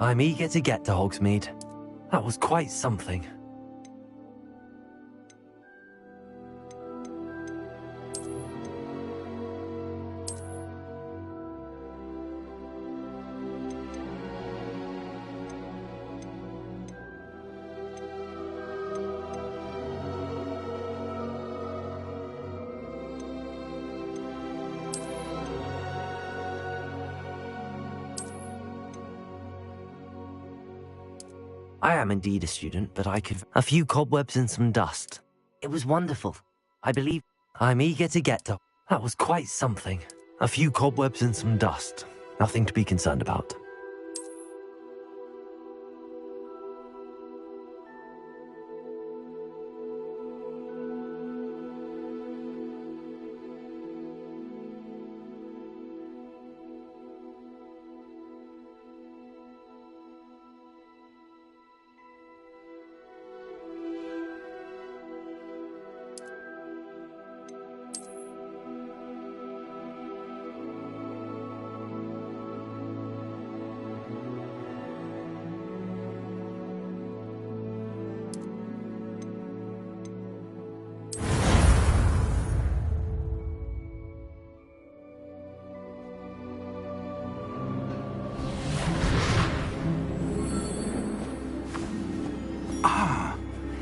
I'm eager to get to Hogsmeade. That was quite something. I am indeed a student, but I could... A few cobwebs and some dust. It was wonderful. I believe... I'm eager to get to... That was quite something. A few cobwebs and some dust. Nothing to be concerned about.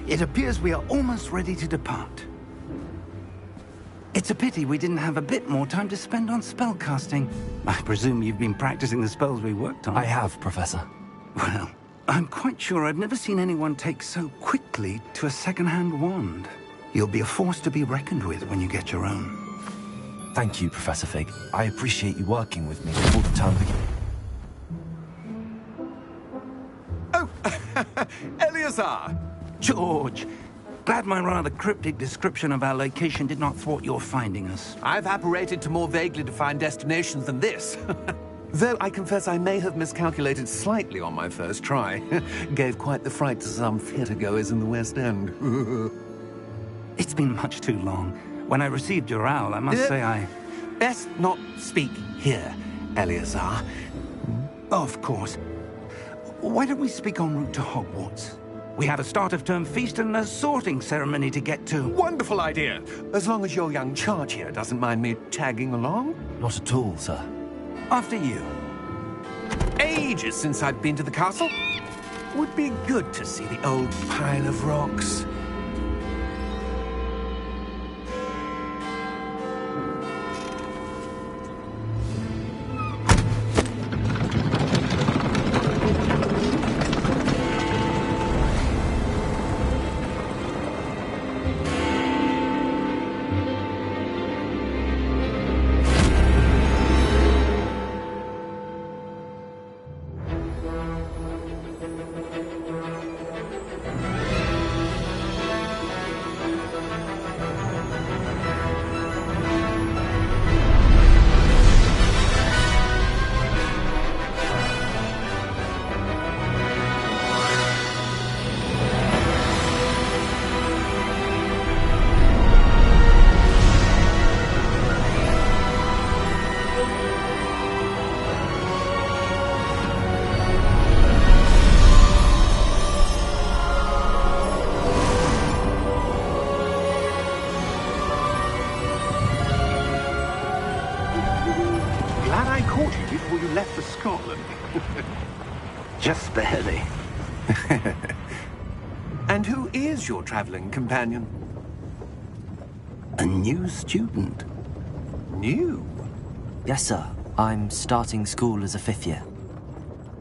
It appears we are almost ready to depart. It's a pity we didn't have a bit more time to spend on spellcasting. I presume you've been practicing the spells we worked on. I have, Professor. Well, I'm quite sure I've never seen anyone take so quickly to a second-hand wand. You'll be a force to be reckoned with when you get your own. Thank you, Professor Fig. I appreciate you working with me before the term begins. Oh, Eleazar! George, glad my rather cryptic description of our location did not thwart your finding us. I've apparated to more vaguely defined destinations than this. Though I confess I may have miscalculated slightly on my first try. Gave quite the fright to some theatre-goers in the West End. It's been much too long. When I received your owl, I must say I... Best not speak here, Eleazar. Of course. Why don't we speak en route to Hogwarts? We have a start-of-term feast and a sorting ceremony to get to. Wonderful idea! As long as your young charge here doesn't mind me tagging along. Not at all, sir. After you. Ages since I've been to the castle. Would be good to see the old pile of rocks. Just barely. And who is your traveling companion? A new student. New? Yes, sir. I'm starting school as a 5th year.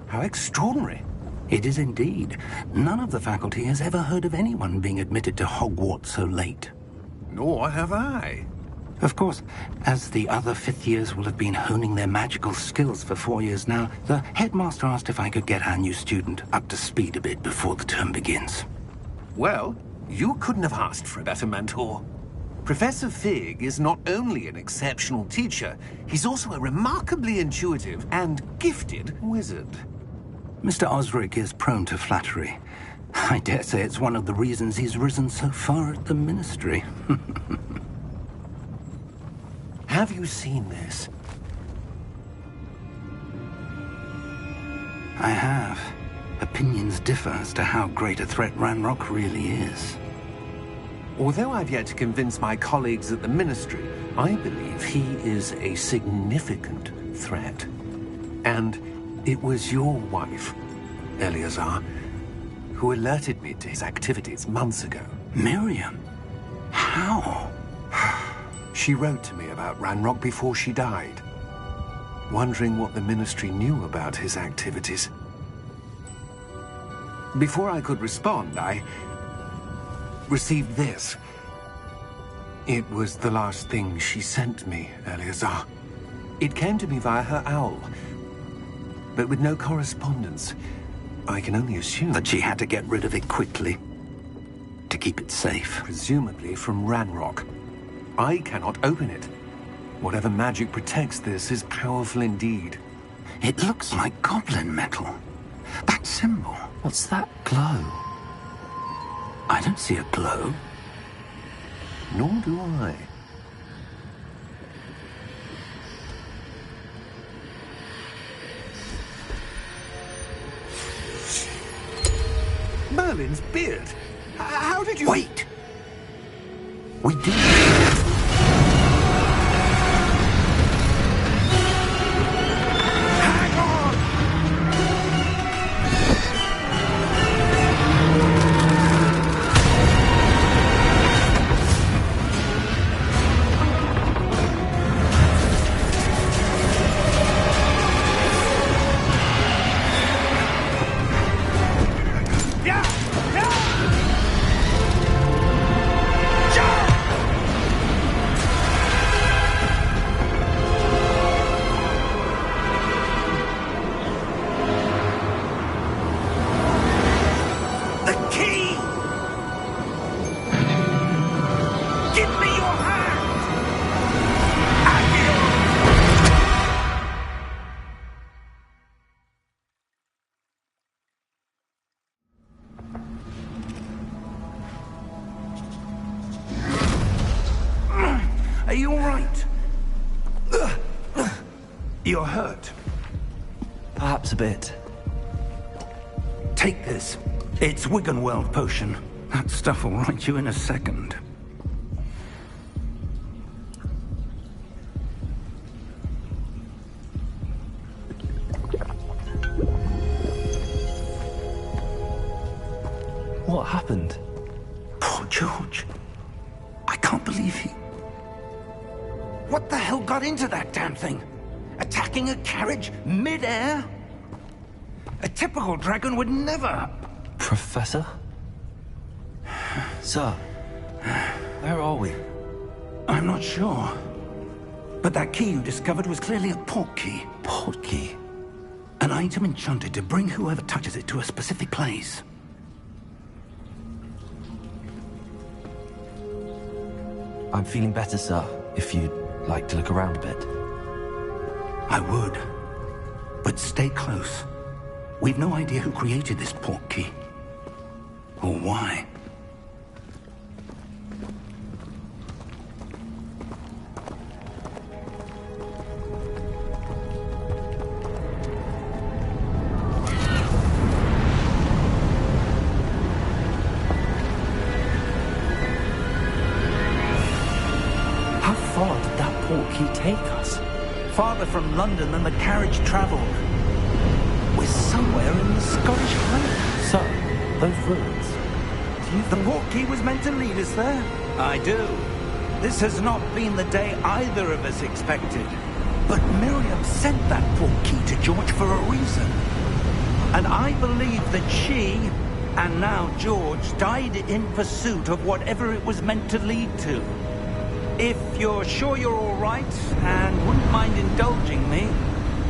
How extraordinary. It is indeed. None of the faculty has ever heard of anyone being admitted to Hogwarts so late. Nor have I. Of course, as the other 5th years will have been honing their magical skills for 4 years now, the headmaster asked if I could get our new student up to speed a bit before the term begins. Well, you couldn't have asked for a better mentor. Professor Fig is not only an exceptional teacher, he's also a remarkably intuitive and gifted wizard. Mr. Osric is prone to flattery. I dare say it's one of the reasons he's risen so far at the Ministry. Have you seen this? I have. Opinions differ as to how great a threat Ranrock really is. Although I've yet to convince my colleagues at the Ministry, I believe he is a significant threat. And it was your wife, Eleazar, who alerted me to his activities months ago. Miriam? How? She wrote to me about Ranrock before she died, wondering what the Ministry knew about his activities. Before I could respond, I received this. It was the last thing she sent me, Eleazar. It came to me via her owl, but with no correspondence. I can only assume That she had to get rid of it quickly, to keep it safe. presumably from Ranrock. I cannot open it. Whatever magic protects this is powerful indeed. It looks like goblin metal. That symbol. What's that glow? I don't see a glow. Nor do I. Merlin's beard. How did you... Wait! We did. Hang on! Yeah! Yeah! The key! Give me your hand! Are you all right? You're hurt. Perhaps a bit. Take this. It's Wiggenweld potion. That stuff will right you in a second. What happened? Poor George. I can't believe he... What the hell got into that damn thing? Attacking a carriage mid-air? A typical dragon would never... Professor? Sir, where are we? I'm not sure. But that key you discovered was clearly a port key. Port key? An item enchanted to bring whoever touches it to a specific place. I'm feeling better, sir, if you'd like to look around a bit. I would. But stay close. We've no idea who created this port key. Or why. How far did that port key take us? Farther from London than the carriage traveled. We're somewhere in the Scottish Highlands. Sir, those ruins. Do you The port key was meant to lead us there? I do. This has not been the day either of us expected. But Miriam sent that port key to George for a reason. And I believe that she, and now George, died in pursuit of whatever it was meant to lead to. If you're sure you're all right, and wouldn't mind indulging me,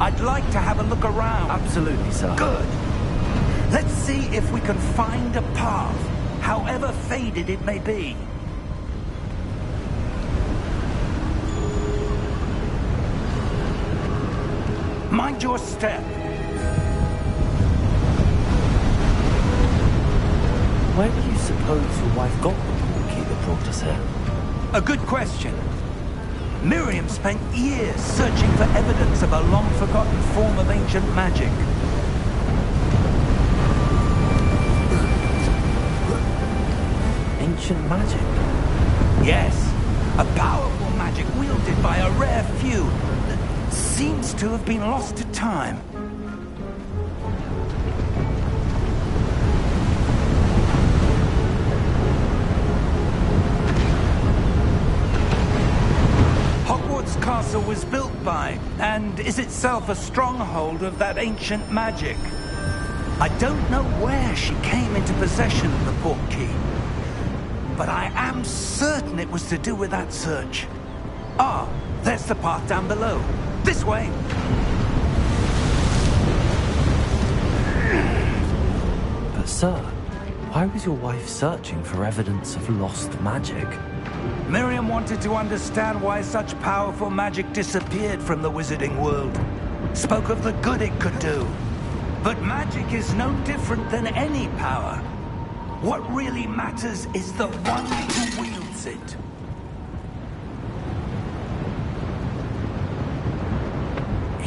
I'd like to have a look around. Absolutely, sir. Good. Let's see if we can find a path, however faded it may be. Mind your step. Where do you suppose your wife got the port key that brought us here? A good question. Miriam spent years searching for evidence of a long-forgotten form of ancient magic. ancient magic? Yes, a powerful magic wielded by a rare few that seems to have been lost to time. Hogwarts Castle was built by, and is itself a stronghold of that ancient magic. I don't know where she came into possession of the portkey, but I am certain it was to do with that search. Ah, there's the path down below. This way! But sir, why was your wife searching for evidence of lost magic? Miriam wanted to understand why such powerful magic disappeared from the wizarding world. Spoke of the good it could do. But magic is no different than any power. What really matters is the one who wields it.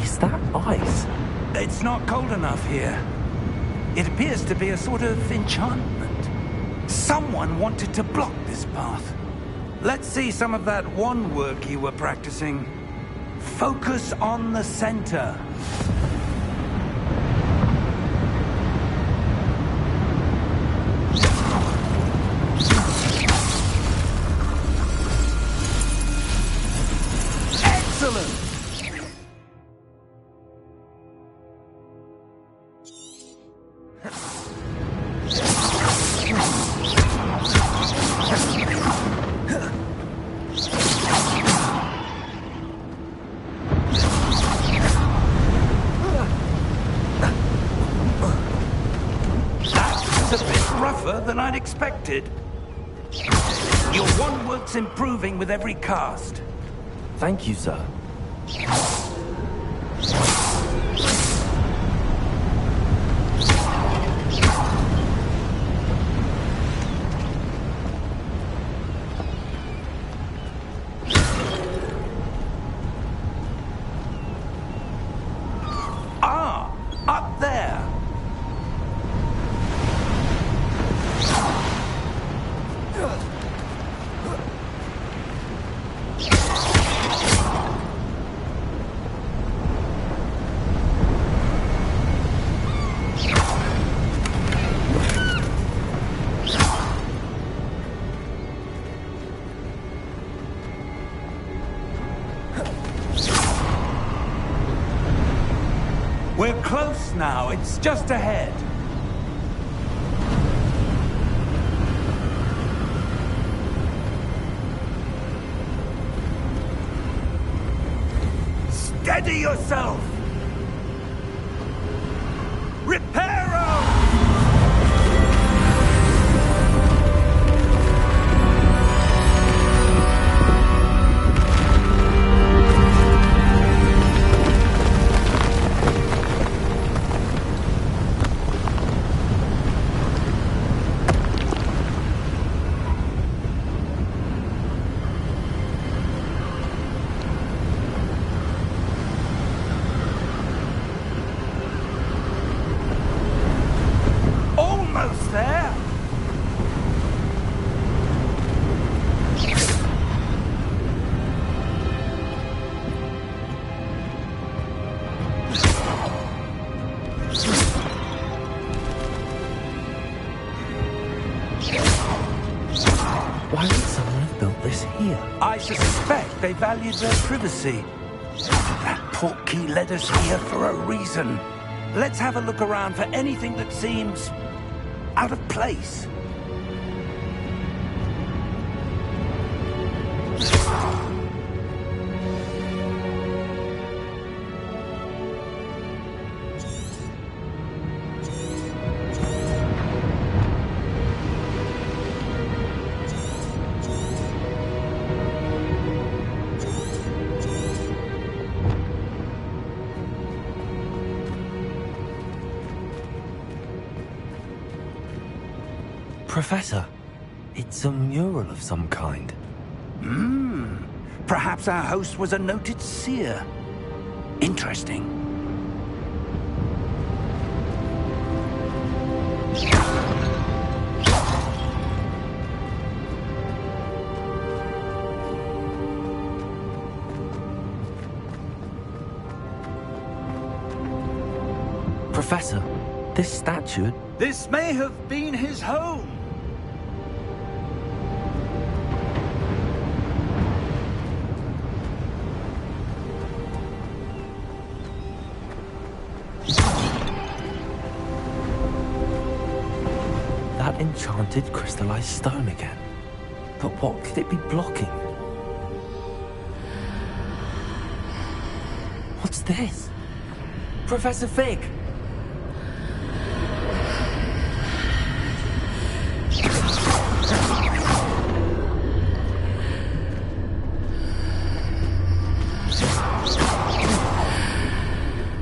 Is that ice? It's not cold enough here. It appears to be a sort of enchantment. Someone wanted to block this path. Let's see some of that wand work you were practicing. Focus on the center. Excellent! Than I'd expected. Your wand work's improving with every cast. Thank you, sir. Ah, up there. We're close now. It's just ahead. Steady yourself! Reparo! Almost there! Why would someone have built this here? I suspect they valued their privacy. That portkey led us here for a reason. Let's have a look around for anything that seems out of place. Professor, it's a mural of some kind. Perhaps our host was a noted seer. Interesting. Professor, this statue... This may have been his home. That enchanted crystallized stone again. But what could it be blocking? What's this? Professor Fig!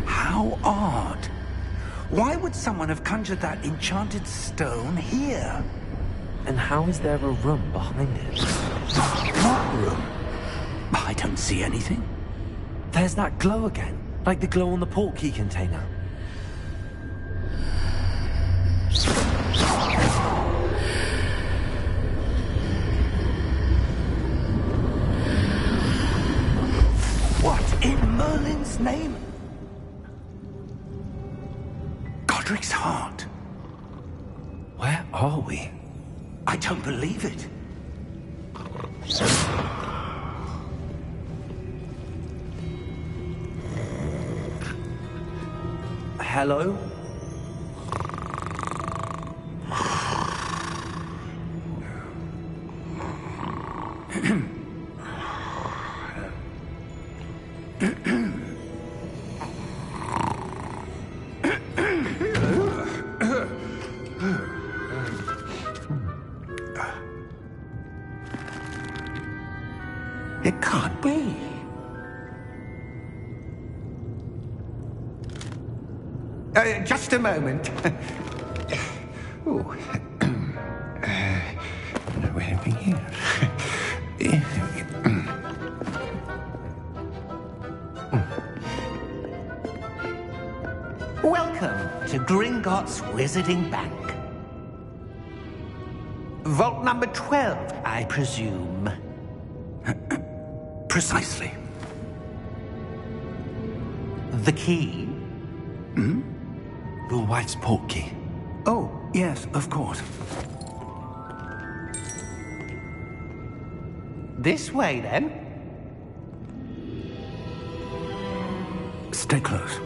How odd. Why would someone have conjured that enchanted stone here? And how is there a room behind it? What room? I don't see anything. There's that glow again, like the glow on the portkey container. What in Merlin's name? Godric's heart. Where are we? I don't believe it. Hello? It can't be. Just a moment. Oh. Where have we here? Welcome to Gringotts Wizarding Bank. Vault number 12, I presume. Precisely. The key? Your wife's portkey. Oh, yes, of course. This way, then. Stay close.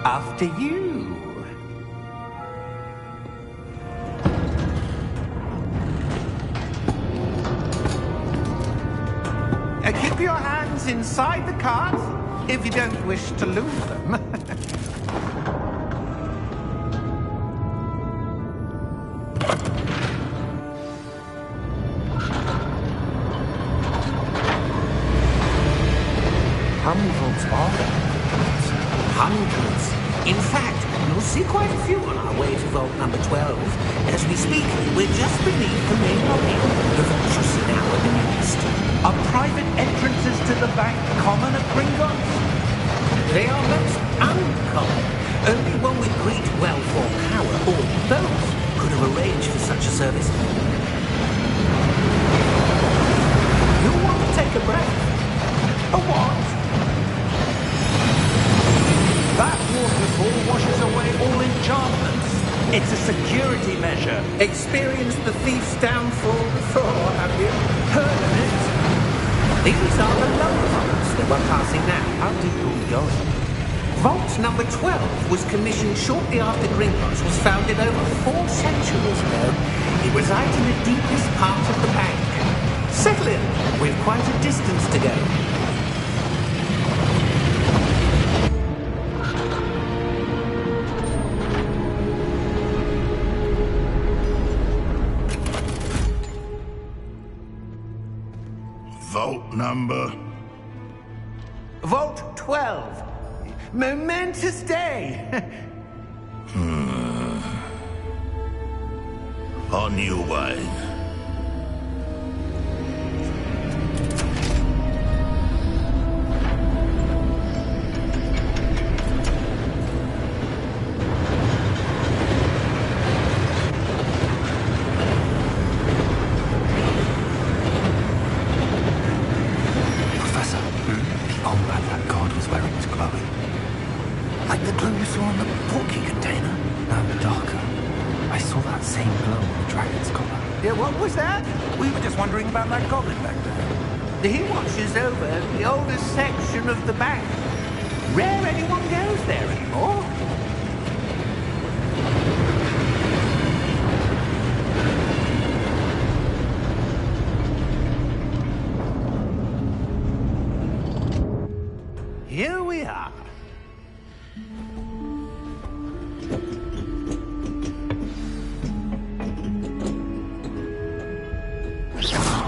After you. Keep your hands inside the cart if you don't wish to lose them. How many vaults are there? Hundreds. In fact, you'll see quite a few on our way to vault number 12. As we speak, we're just beneath the main lobby. The vaults you see now are the newest. Are private entrances to the bank common at Gringotts? They are most uncommon. Only one with great wealth or power, or both, could have arranged for such a service. You'll want to take a breath. A what? That waterfall washes away all enchantments. It's a security measure. Experienced the thief's downfall before, have you? Heard of it? These are the lower vaults that we're passing now. How deep are we going? Vault number 12 was commissioned shortly after Gringotts was founded over 4 centuries ago. It resides in the deepest part of the bank. Settle in. We've quite a distance to go. Vault number? Vault 12. Momentous day. On your way. Yeah, what was that? We were just wondering about that goblin back there. He watches over the oldest section of the bank. Rare anyone goes there anymore. Here we are.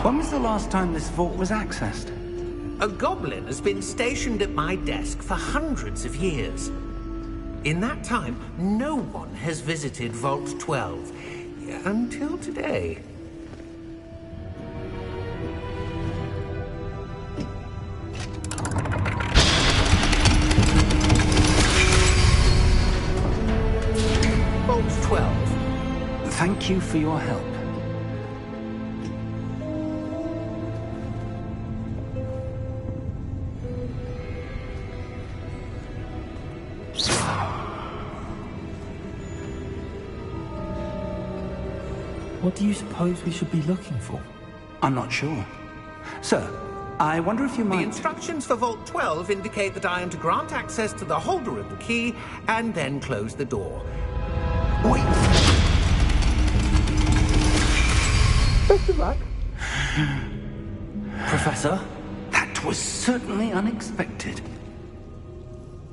When was the last time this vault was accessed? A goblin has been stationed at my desk for hundreds of years. In that time, no one has visited Vault 12. Until today. Vault 12. Thank you for your help. What do you suppose we should be looking for? I'm not sure. Sir, I wonder if you The might... instructions for Vault 12 indicate that I am to grant access to the holder of the key and then close the door. Wait! Best of luck. Professor? That was certainly unexpected.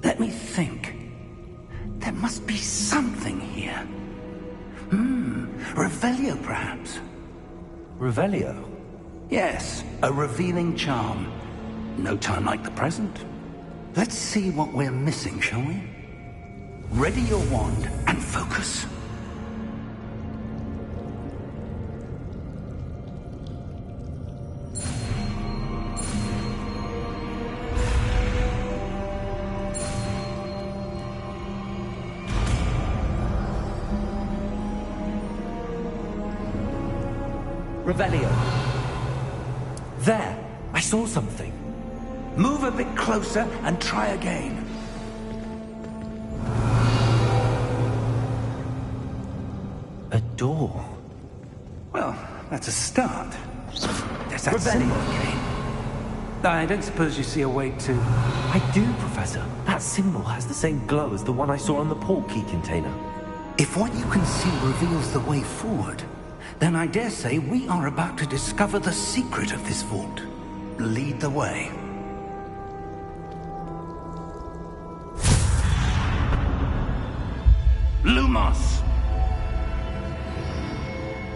Let me think. There must be something here. Revelio, perhaps? Revelio? Yes, a revealing charm. No time like the present. Let's see what we're missing, shall we? Ready your wand and focus. Revelio. There! I saw something. Move a bit closer and try again. A door. Well, that's a start. There's that Revelio. symbol again. I don't suppose you see a way to... I do, Professor. That symbol has the same glow as the one I saw on the port key container. If what you can see reveals the way forward, then I dare say we are about to discover the secret of this vault. Lead the way. Lumos!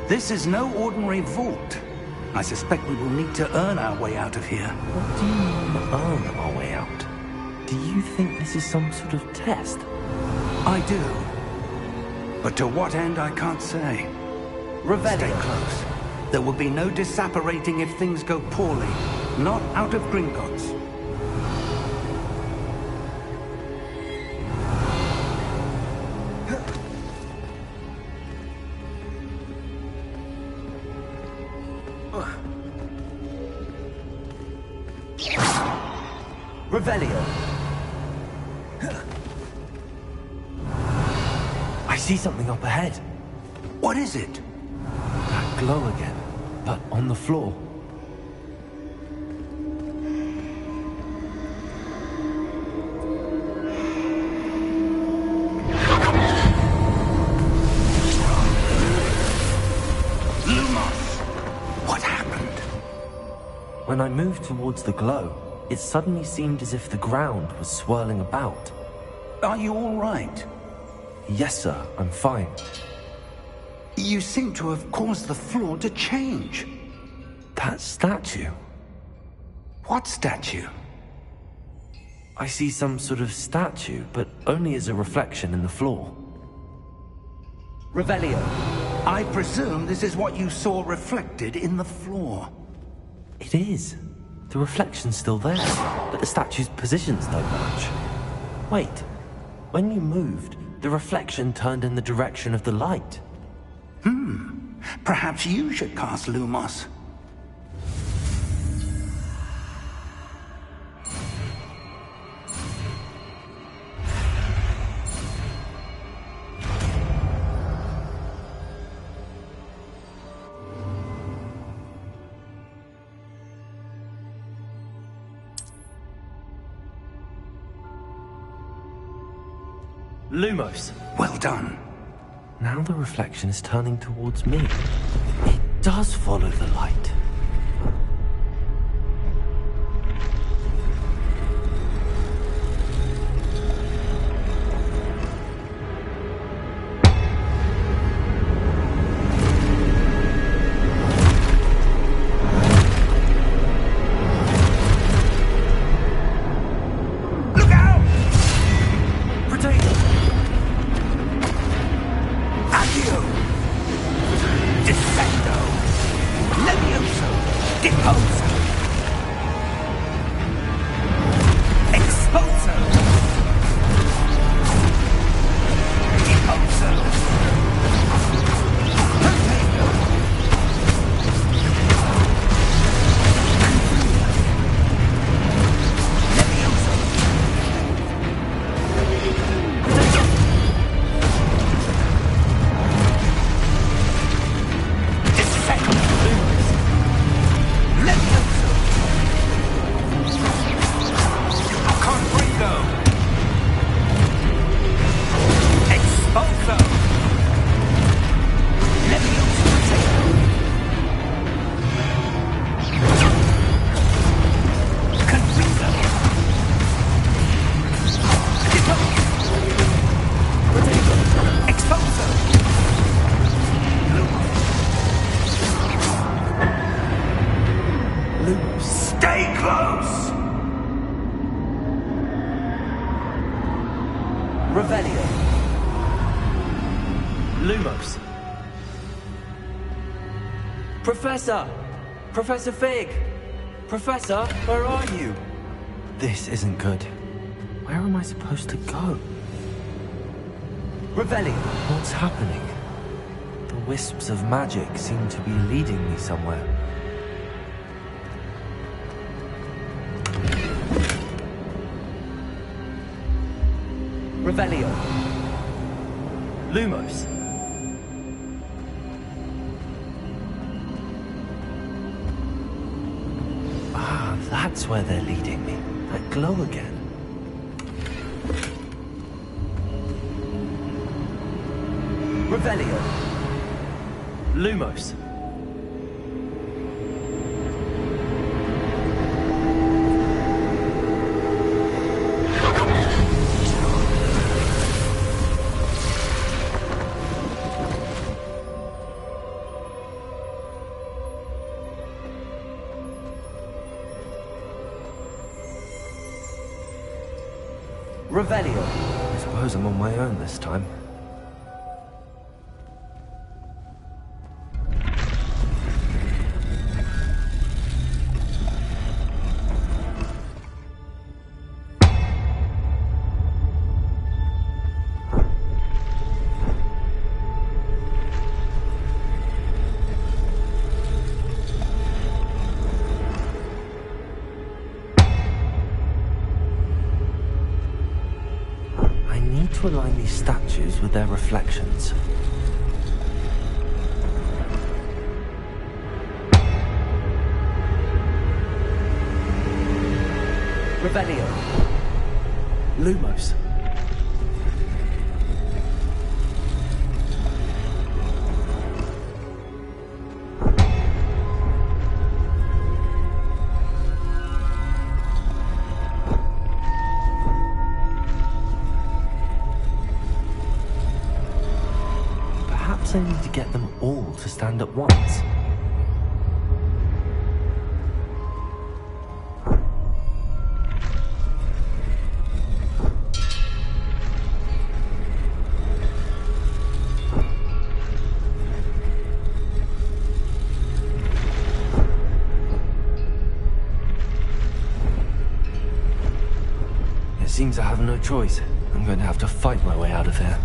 This is no ordinary vault. I suspect we will need to earn our way out of here. What do you mean, earn our way out? Do you think this is some sort of test? I do. But to what end, I can't say. Revelio. Stay close. There will be no disapparating if things go poorly. Not out of Gringotts. Revelio. I see something up ahead. What is it? That glow again, but on the floor. Lumos! What happened? When I moved towards the glow, it suddenly seemed as if the ground was swirling about. Are you all right? Yes, sir, I'm fine. You seem to have caused the floor to change. That statue. What statue? I see some sort of statue, but only as a reflection in the floor. Revelio. I presume this is what you saw reflected in the floor. It is. The reflection's still there, but the statue's positions don't match. Wait, when you moved, the reflection turned in the direction of the light. Perhaps you should cast Lumos. Lumos. Well done. Now the reflection is turning towards me. It does follow the light. Lumos. Professor! Professor Fig! Professor, where are you? This isn't good. Where am I supposed to go? Revelio! What's happening? The wisps of magic seem to be leading me somewhere. Revelio. Lumos. Ah, that's where they're leading me. That glow again. Revelio. Lumos. Revelio. I suppose I'm on my own this time. To align these statues with their reflections. Revelio. Lumos. I need to get them all to stand at once. It seems I have no choice. I'm going to have to fight my way out of here.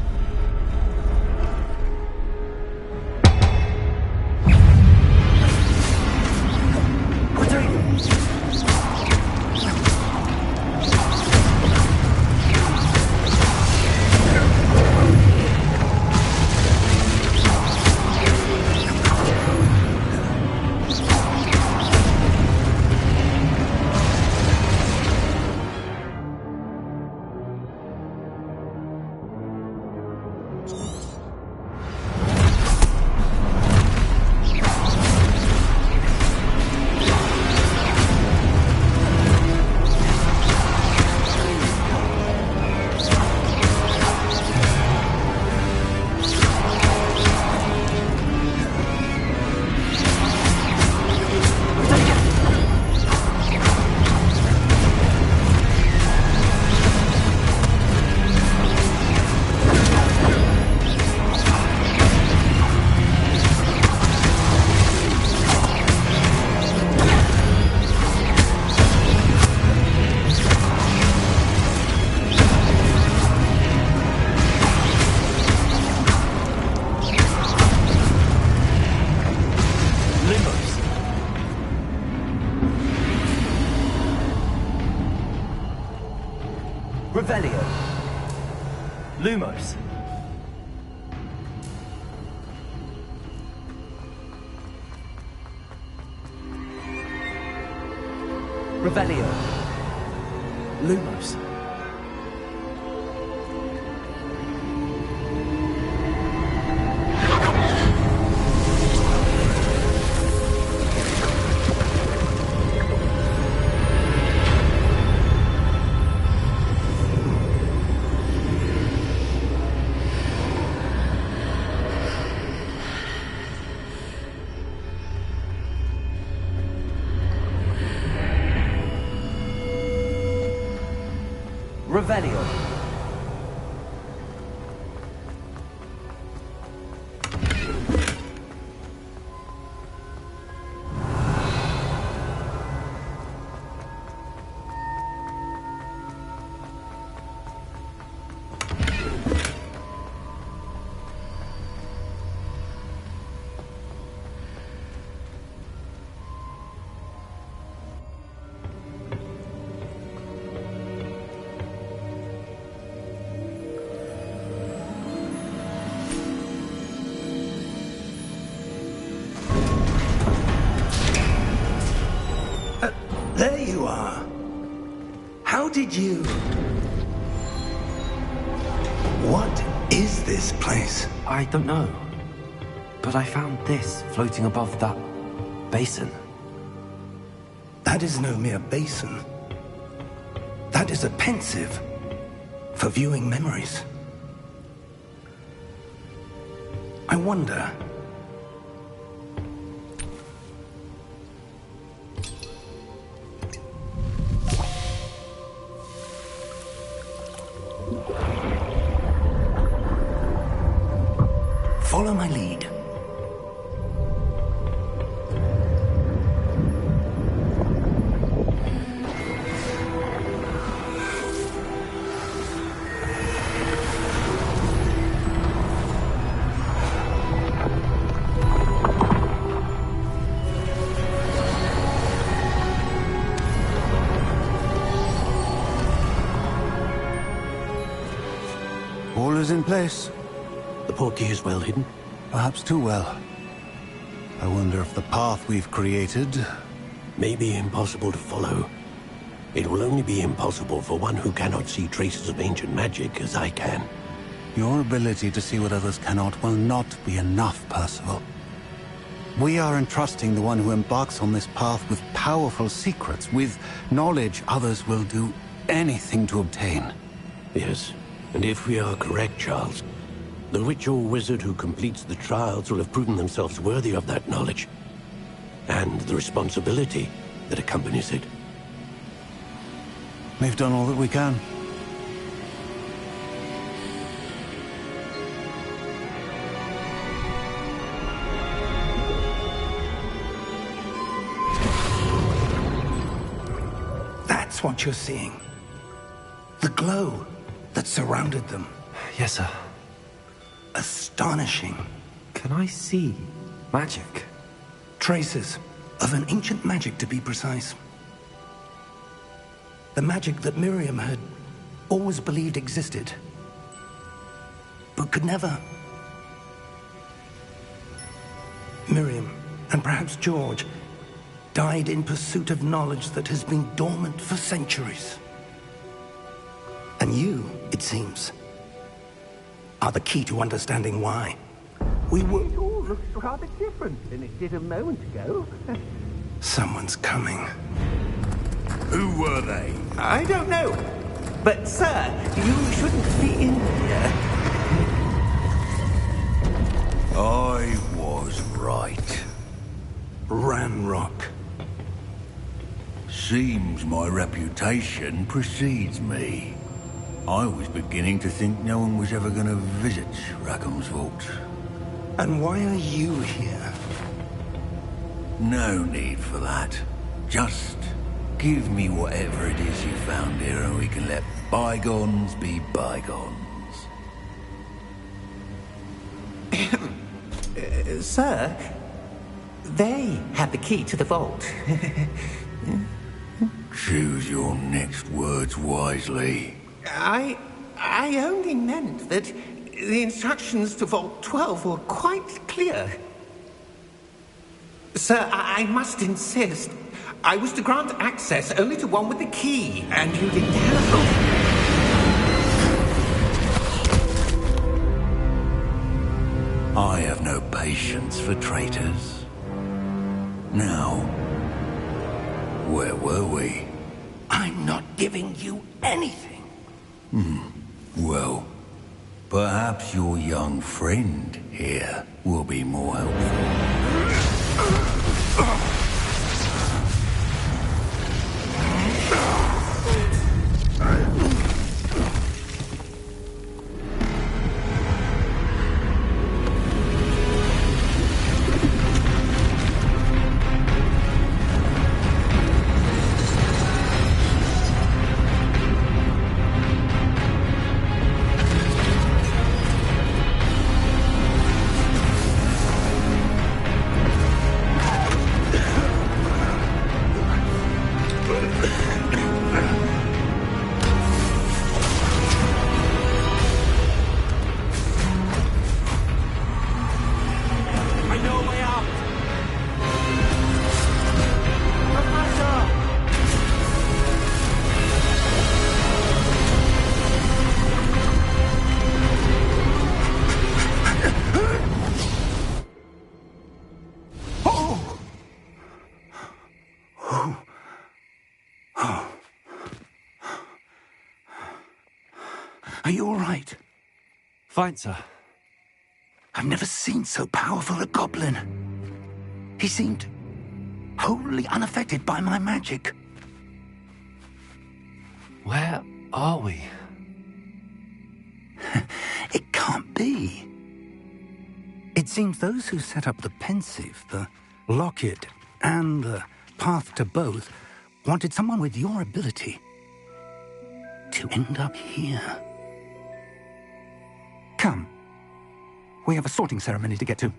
Revelio. Lumos. Revelio. Lumos. Revelio. There you are. How did you... What is this place? I don't know. But I found this floating above that basin. That is no mere basin. That is a pensive for viewing memories. I wonder... Follow my lead. All is in place. The portkey is well hidden. Perhaps too well. I wonder if the path we've created... May be impossible to follow. It will only be impossible for one who cannot see traces of ancient magic as I can. Your ability to see what others cannot will not be enough, Percival. We are entrusting the one who embarks on this path with powerful secrets, with knowledge others will do anything to obtain. Yes, and if we are correct, Charles, the witch or wizard who completes the trials will have proven themselves worthy of that knowledge, and the responsibility that accompanies it. We've done all that we can. That's what you're seeing. The glow that surrounded them. Yes, sir. Astonishing. Can I see magic? Traces of an ancient magic, to be precise. The magic that Miriam had always believed existed, but could never. Miriam, and perhaps George, died in pursuit of knowledge that has been dormant for centuries. And you, it seems, are the key to understanding why. We were... It all looks rather different than it did a moment ago. Someone's coming. Who were they? I don't know. But, sir, you shouldn't be in here. I was right. Ranrock. Seems my reputation precedes me. I was beginning to think no one was ever going to visit Rackham's vault. And why are you here? No need for that. Just give me whatever it is you found here and we can let bygones be bygones. Sir, they have the key to the vault. Choose your next words wisely. I only meant that the instructions to Vault 12 were quite clear. Sir, I must insist. I was to grant access only to one with the key, and you didn't have. I have no patience for traitors. Now, where were we? I'm not giving you anything. Well, perhaps your young friend here will be more helpful. Are you all right? Fine, sir. I've never seen so powerful a goblin. He seemed wholly unaffected by my magic. Where are we? It can't be. It seems those who set up the Pensieve, the Locket, and the Path to Both wanted someone with your ability to end up here. Come. We have a sorting ceremony to get to.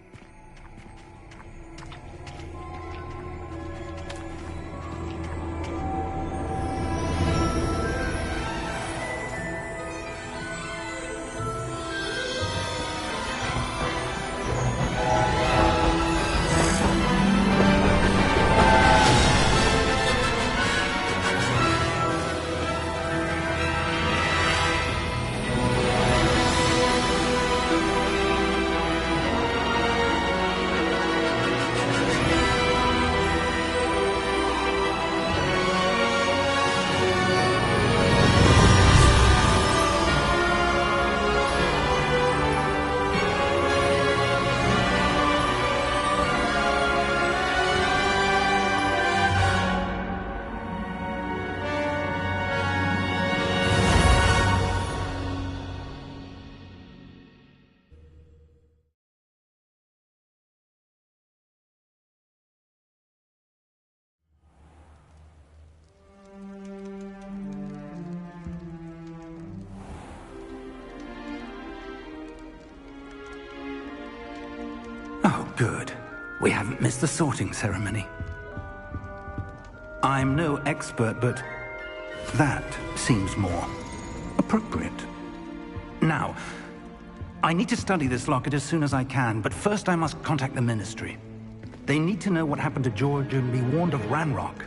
Oh, good. We haven't missed the sorting ceremony. I'm no expert, but that seems more appropriate. Now, I need to study this locket as soon as I can, but first I must contact the Ministry. They need to know what happened to George and be warned of Ranrock.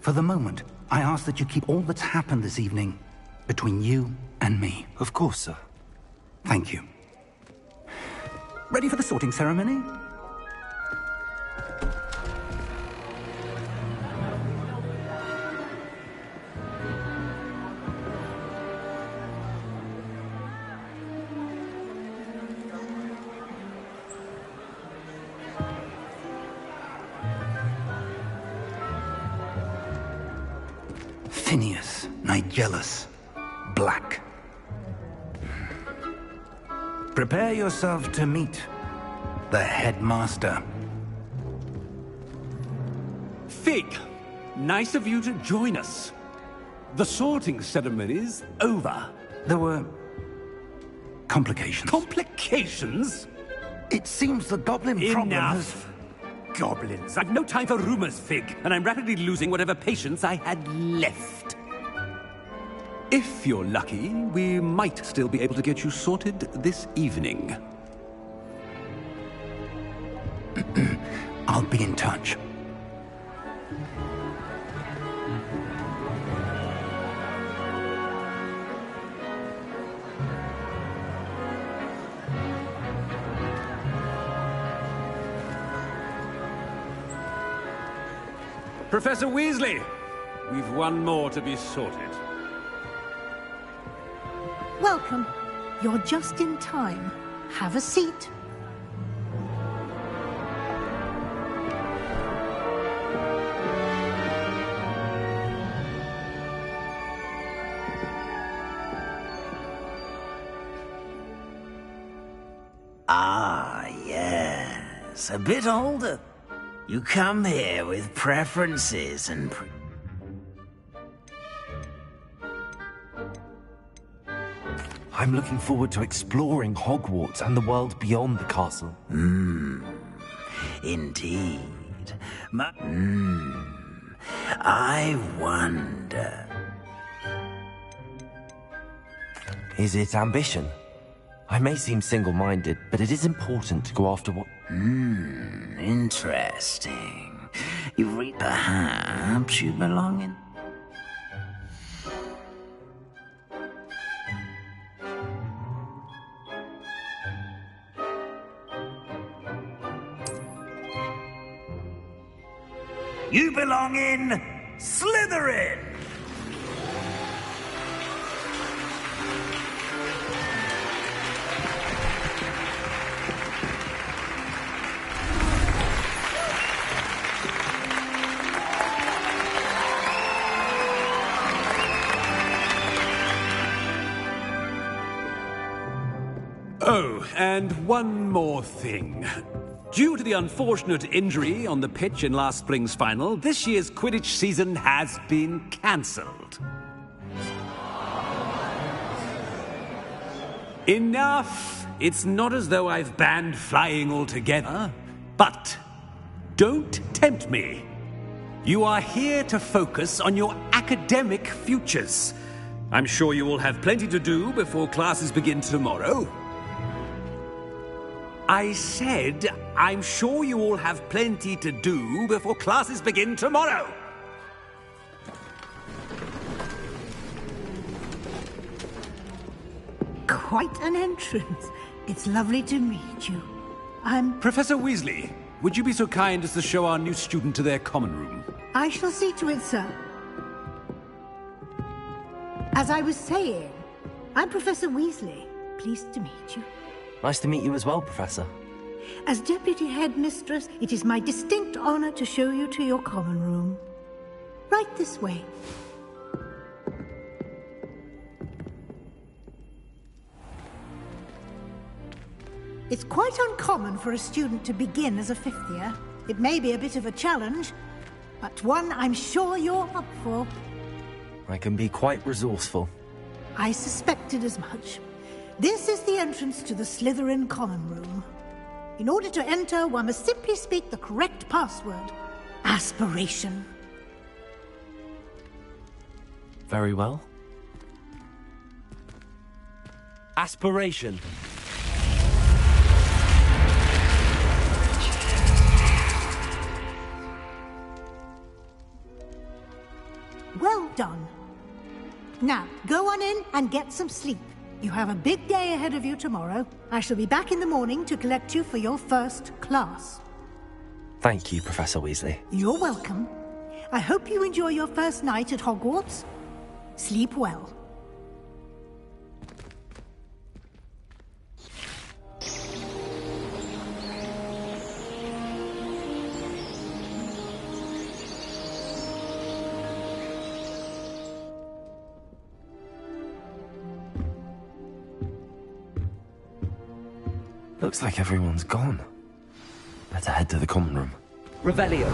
For the moment, I ask that you keep all that's happened this evening between you and me. Of course, sir. Thank you. Ready for the sorting ceremony? Phineas, Nigellus, Black. Prepare yourself to meet the headmaster. Fig, nice of you to join us. The sorting ceremony's over. There were complications. Complications? It seems the goblin problem has... Enough! Goblins. I've no time for rumors, Fig, and I'm rapidly losing whatever patience I had left. If you're lucky, we might still be able to get you sorted this evening. I'll be in touch. Professor Weasley, we've one more to be sorted. Welcome. You're just in time. Have a seat. Ah, yes. A bit older. You come here with preferences and... I'm looking forward to exploring Hogwarts and the world beyond the castle. Indeed. I wonder... Is it ambition? I may seem single-minded, but it is important to go after what... Interesting. You read... Perhaps you belong in... You belong in Slytherin! Oh, and one more thing. Due to the unfortunate injury on the pitch in last spring's final, this year's Quidditch season has been cancelled. Enough! It's not as though I've banned flying altogether. But don't tempt me. You are here to focus on your academic futures. I'm sure you will have plenty to do before classes begin tomorrow. I said, I'm sure you all have plenty to do before classes begin tomorrow. Quite an entrance. It's lovely to meet you. I'm... Professor Weasley, would you be so kind as to show our new student to their common room? I shall see to it, sir. As I was saying, I'm Professor Weasley. Pleased to meet you. Nice to meet you as well, Professor. As Deputy Headmistress, it is my distinct honor to show you to your common room. Right this way. It's quite uncommon for a student to begin as a fifth year. It may be a bit of a challenge, but one I'm sure you're up for. I can be quite resourceful. I suspected as much. This is the entrance to the Slytherin common room. In order to enter, one must simply speak the correct password. Aspiration. Very well. Aspiration. Well done. Now, go on in and get some sleep. You have a big day ahead of you tomorrow. I shall be back in the morning to collect you for your first class. Thank you, Professor Weasley. You're welcome. I hope you enjoy your first night at Hogwarts. Sleep well. Looks like everyone's gone. Better head to the common room. Revelio.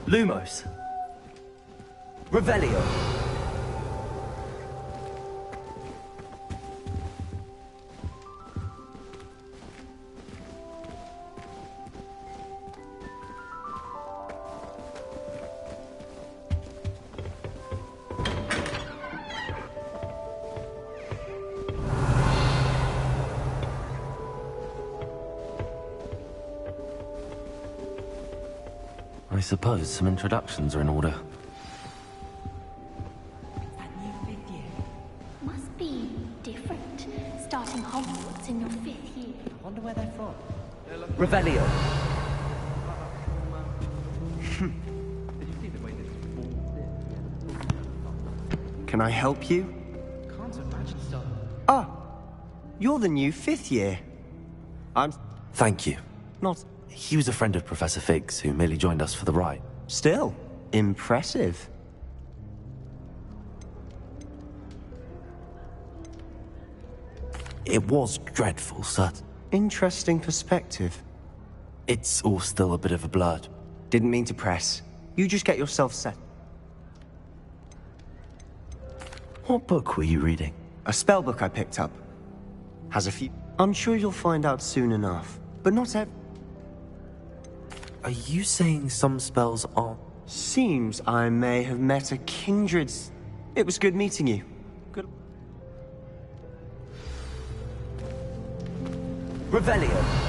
Lumos. Revelio. I suppose some introductions are in order. That new fifth year must be different. Starting Hogwarts in your 5th year. I wonder where they're from. Revelio. Can I help you? Ah, you're the new 5th year. Thank you. Not He was a friend of Professor Fig's who merely joined us for the ride. still impressive. It was dreadful, sir. Interesting perspective. It's all still a bit of a blur. Didn't mean to press. You just get yourself set. What book were you reading? A spell book I picked up. Has a few. I'm sure you'll find out soon enough. But not every. Are you saying some spells aren't? Seems I may have met a kindred. It was good meeting you. Good. Revelio.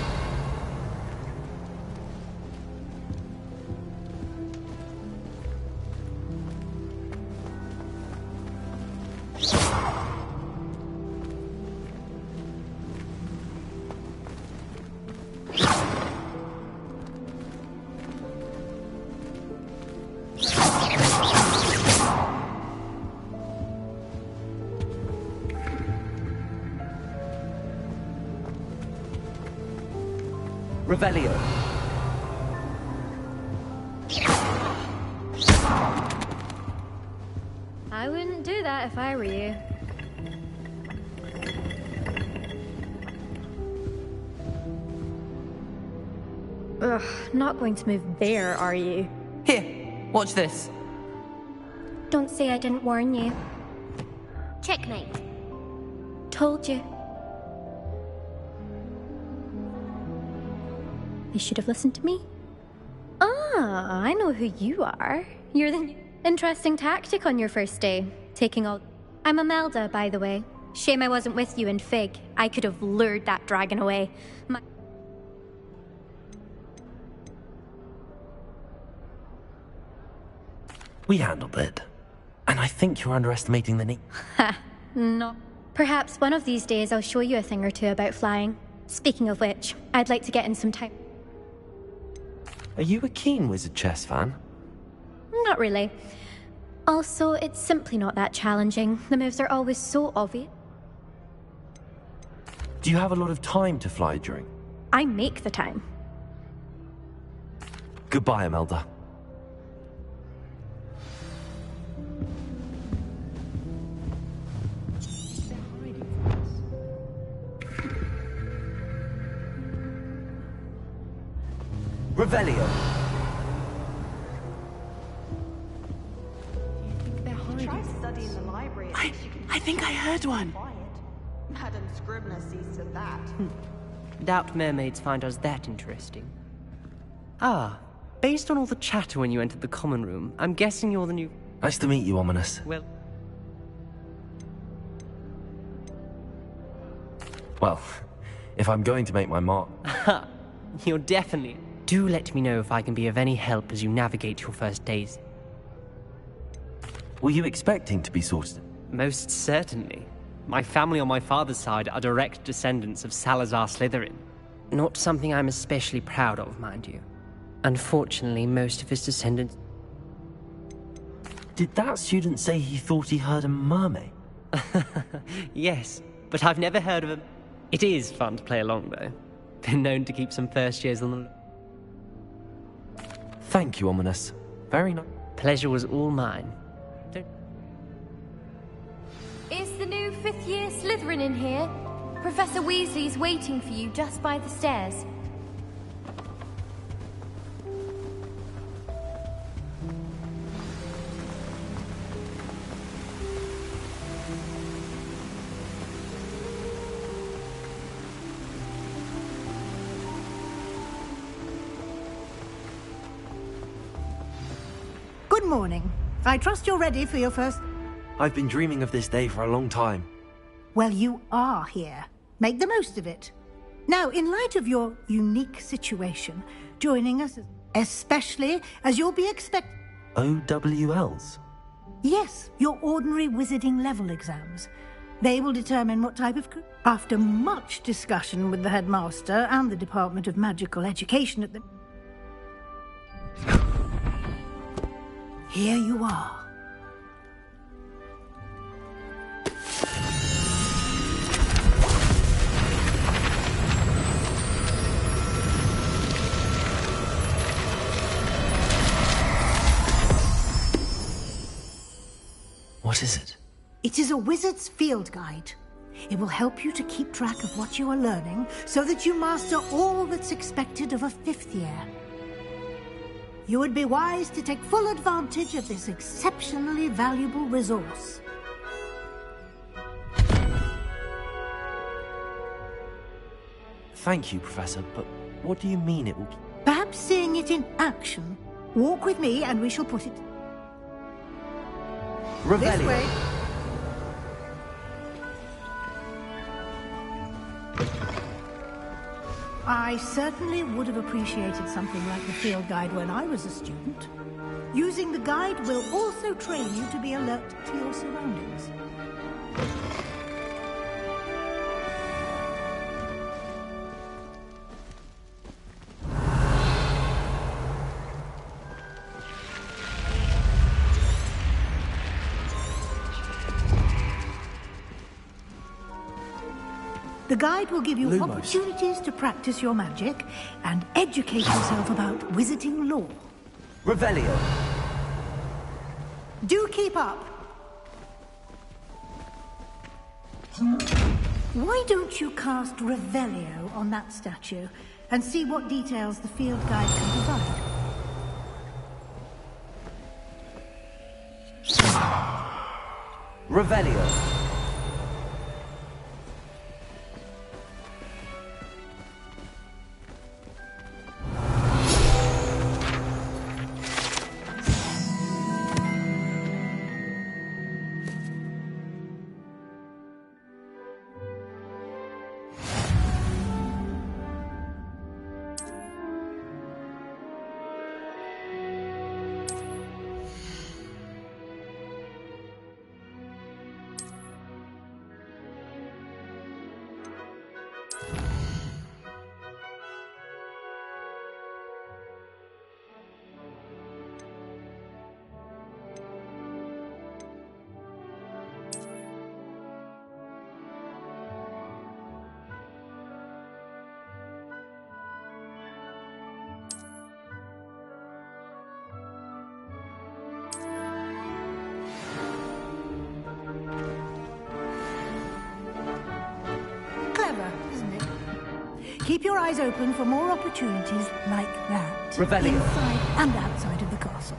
Revelio. I wouldn't do that if I were you. Ugh, not going to move there, are you? Here, watch this. Don't say I didn't warn you. Checkmate. Told you. You should have listened to me. Ah, I know who you are. You're the interesting tactic on your first day. Taking all... I'm Imelda, by the way. Shame I wasn't with you in Fig. I could have lured that dragon away. We handled it. And I think you're underestimating the need. Ha, no. Perhaps one of these days I'll show you a thing or two about flying. Speaking of which, I'd like to get in some time. Are you a keen wizard chess fan? Not really. Also, it's simply not that challenging. The moves are always so obvious. Do you have a lot of time to fly during? I make the time. Goodbye, Imelda. Revelio. Try studying the library. I think I heard one. Madam Scribner sees to that. Doubt mermaids find us that interesting. Ah, based on all the chatter when you entered the common room, I'm guessing you're the new... Nice to meet you, Ominous. Well, if I'm going to make my mark... Ha! You're definitely... Do let me know if I can be of any help as you navigate your first days. Were you expecting to be sorted? Most certainly. My family on my father's side are direct descendants of Salazar Slytherin. Not something I'm especially proud of, mind you. Unfortunately, most of his descendants... Did that student say he thought he heard a mermaid? Yes, but I've never heard of him. It is fun to play along, though. Been known to keep some first years on the... Thank you, Ominous. Very nice. Pleasure was all mine. Is the new 5th year Slytherin in here? Professor Weasley's waiting for you just by the stairs. morning. I trust you're ready for your first... I've been dreaming of this day for a long time. Well, you are here. Make the most of it. Now, in light of your unique situation, joining us, especially as you'll be expect... OWLs? Yes, your ordinary wizarding level exams. They will determine what type of... After much discussion with the headmaster and the Department of Magical Education at the... Here you are. What is it? It is a wizard's field guide. It will help you to keep track of what you are learning so that you master all that's expected of a fifth year. You would be wise to take full advantage of this exceptionally valuable resource. Thank you, Professor, but what do you mean it will... Perhaps seeing it in action. Walk with me and we shall put it... Revelio. This way. I certainly would have appreciated something like the field guide when I was a student. Using the guide will also train you to be alert to your surroundings. The guide will give you Lumos. opportunities to practice your magic and educate yourself about wizarding lore. Revelio. Do keep up. Why don't you cast Revelio on that statue and see what details the field guide can provide? Revelio. Keep your eyes open for more opportunities like that. Revelio. Inside and outside of the castle.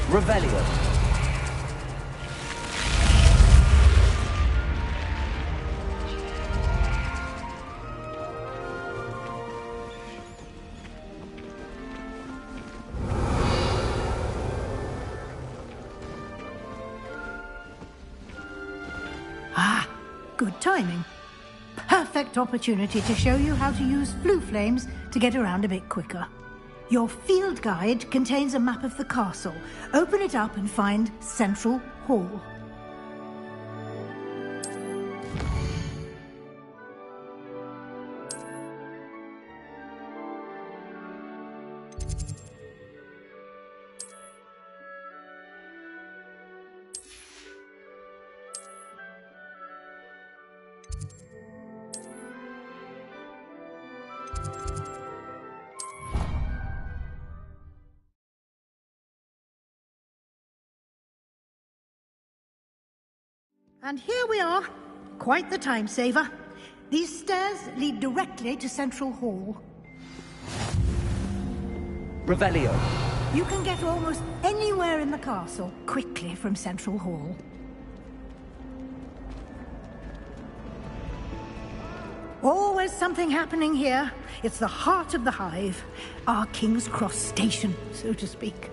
Revelio. Ah, good timing. Perfect opportunity to show you how to use flue flames to get around a bit quicker. Your field guide contains a map of the castle. Open it up and find Central Hall. And here we are. Quite the time saver. These stairs lead directly to Central Hall. Revelio. You can get almost anywhere in the castle quickly from Central Hall. Always something happening here. It's the heart of the hive. Our King's Cross station, so to speak.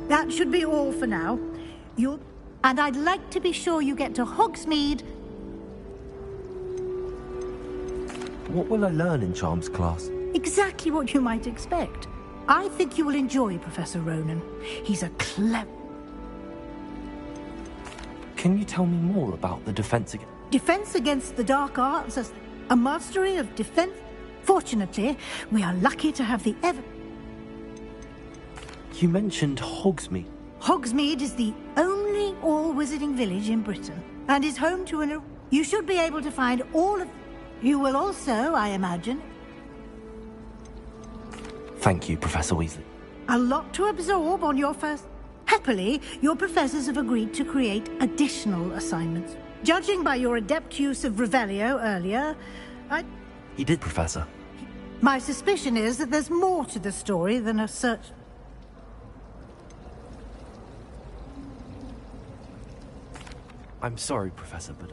That should be all for now. And I'd like to be sure you get to Hogsmeade. What will I learn in Charms class? Exactly what you might expect. I think you will enjoy Professor Ronan. He's a clever... Can you tell me more about the defense against... Defense against the dark arts as a mastery of defense. Fortunately, we are lucky to have the You mentioned Hogsmeade. Hogsmeade is the only all-wizarding village in Britain, and is home to an... You should be able to find all of... You will also, I imagine... Thank you, Professor Weasley. A lot to absorb on your first... Happily, your professors have agreed to create additional assignments. Judging by your adept use of Revelio earlier, He did, Professor. My suspicion is that there's more to the story than a search... I'm sorry, Professor, but...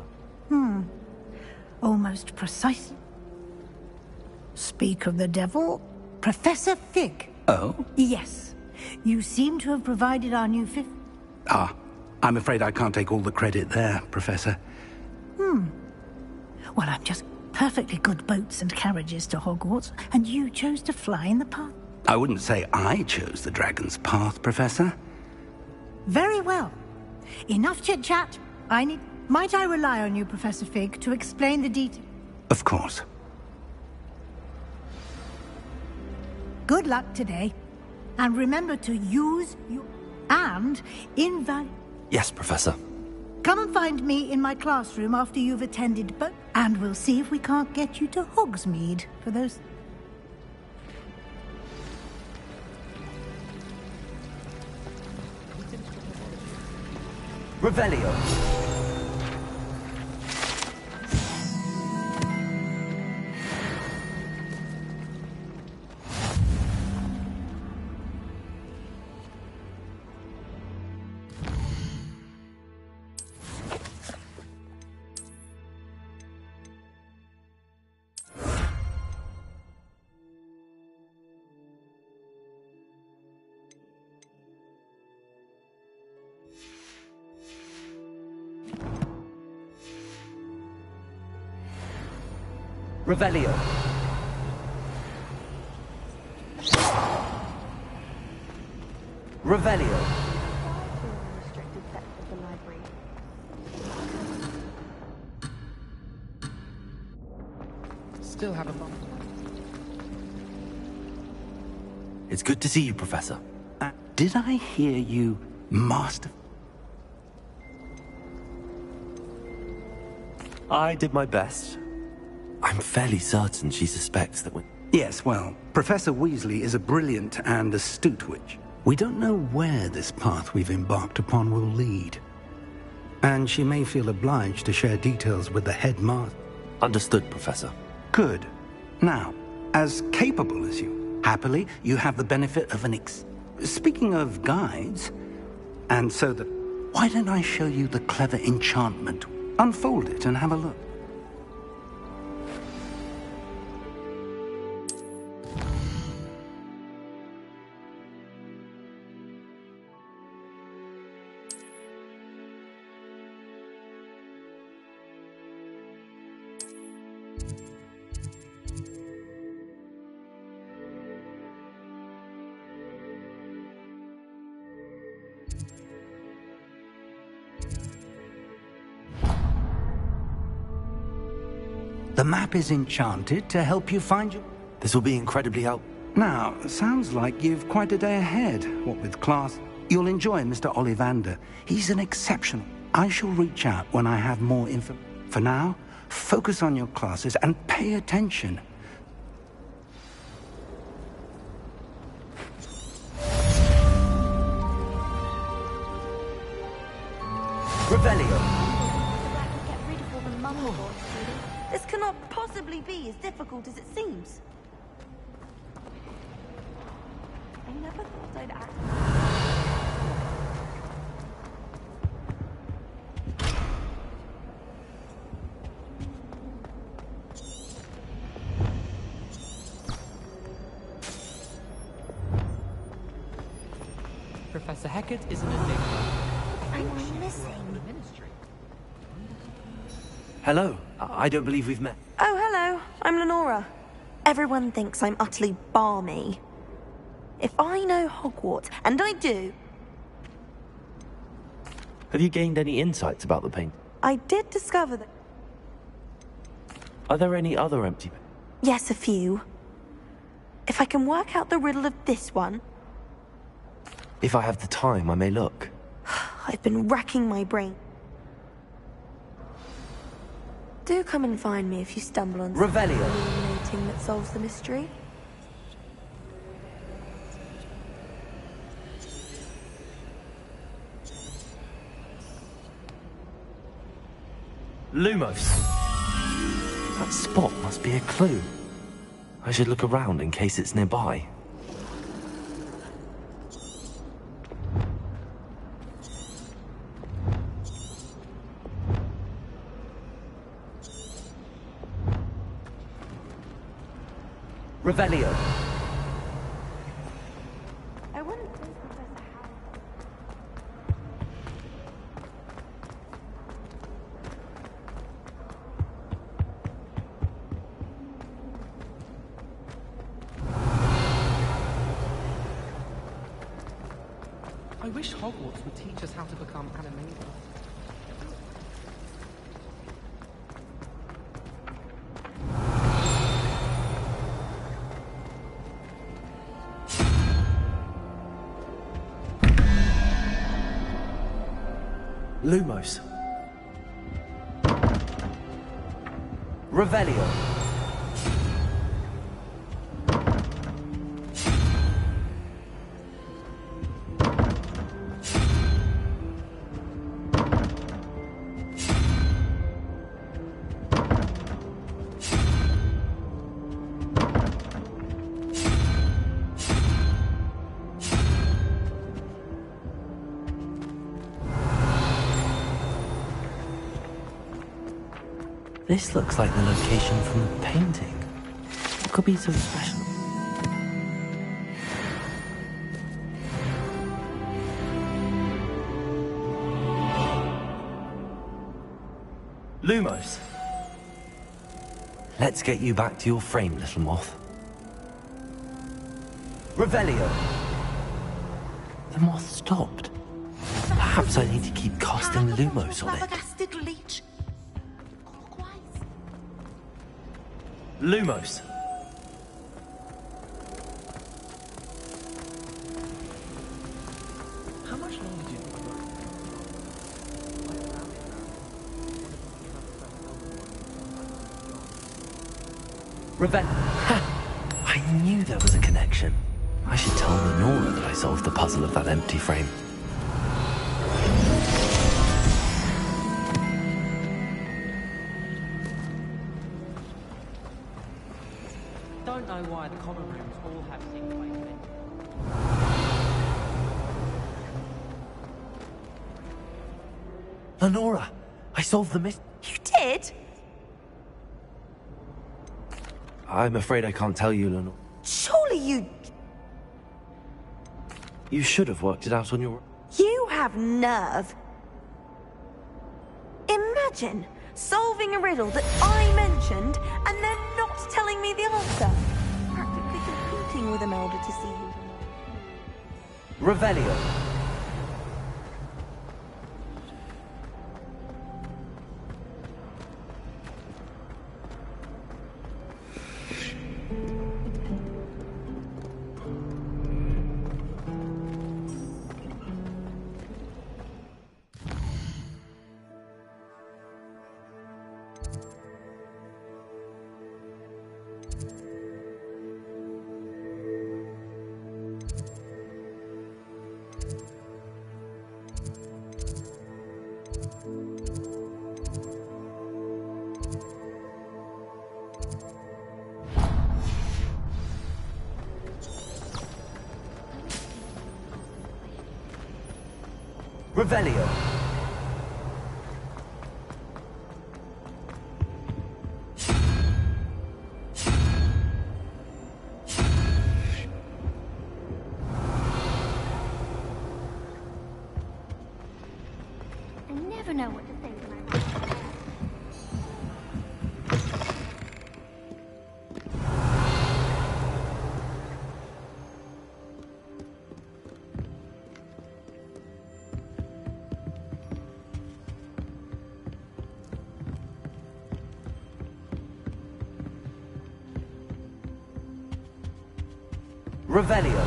Almost precise. Speak of the devil. Professor Fig. Oh? Yes. You seem to have provided our new fifth... I'm afraid I can't take all the credit there, Professor. Well, I'm just perfectly good boats and carriages to Hogwarts, and you chose to fly in the path. I wouldn't say I chose the dragon's path, Professor. Very well. Enough chit-chat. Might I rely on you, Professor Fig, to explain the details? Of course. Good luck today. And remember to use your... and invalid... Yes, Professor. Come and find me in my classroom after you've attended both, and we'll see if we can't get you to Hogsmeade for those... Revelio. Revelio. Revelio. Still have a bomb. It's good to see you, Professor. Did I hear you, Master? I did my best. I'm fairly certain she suspects that we... Yes, well, Professor Weasley is a brilliant and astute witch. We don't know where this path we've embarked upon will lead. And she may feel obliged to share details with the headmaster. Understood, Professor. Good. Now, as capable as you, happily, you have the benefit of an Speaking of guides, and so that... Why don't I show you the clever enchantment? Unfold it and have a look. The map is enchanted to help you find your... This will be incredibly helpful. Now, sounds like you've quite a day ahead, what with class. You'll enjoy Mr. Ollivander. He's an exceptional. I shall reach out when I have more info. For now, focus on your classes and pay attention. This cannot possibly be as difficult as it seems. I never thought I'd act. Professor Hecat is an enigma. I'm missing. Hello. I don't believe we've met. Oh, hello. I'm Lenora. Everyone thinks I'm utterly balmy. If I know Hogwarts, and I do... Have you gained any insights about the paint? I did discover that... Are there any other empty... Yes, a few. If I can work out the riddle of this one... If I have the time, I may look. I've been racking my brain. Do come and find me if you stumble on something Revelio. illuminating that solves the mystery. Lumos. That spot must be a clue. I should look around in case it's nearby. Revelio. I wouldn't think Professor Harry... I wish Hogwarts would teach us how to become animated. Lumos. Revelio. This looks like the location from the painting. What could be so special? Lumos. Let's get you back to your frame, little moth. Revelio. The moth stopped. Perhaps I need to keep casting Lumos on it. Lumos. How much longer do you Revelio. I knew there was a connection. I should tell Lenora that I solved the puzzle of that empty frame. Don't know why the common rooms all have things like this. Lenora, I solved the mystery. You did? I'm afraid I can't tell you, Lenora. Surely you... You should have worked it out on your... You have nerve. Imagine solving a riddle that I mentioned and then not telling me the answer. Practically competing with Imelda to see who... Revelio. Revelio. I never know what to think when I'm... Revelio.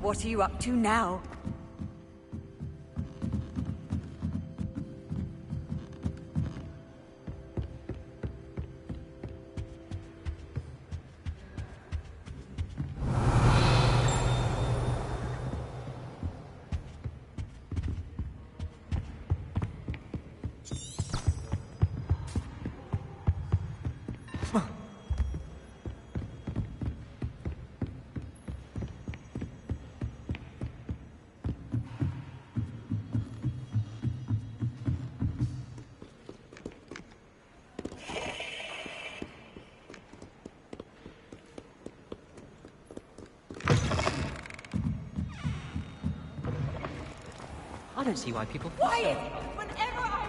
What are you up to now? I don't see why people... Quiet! Whenever I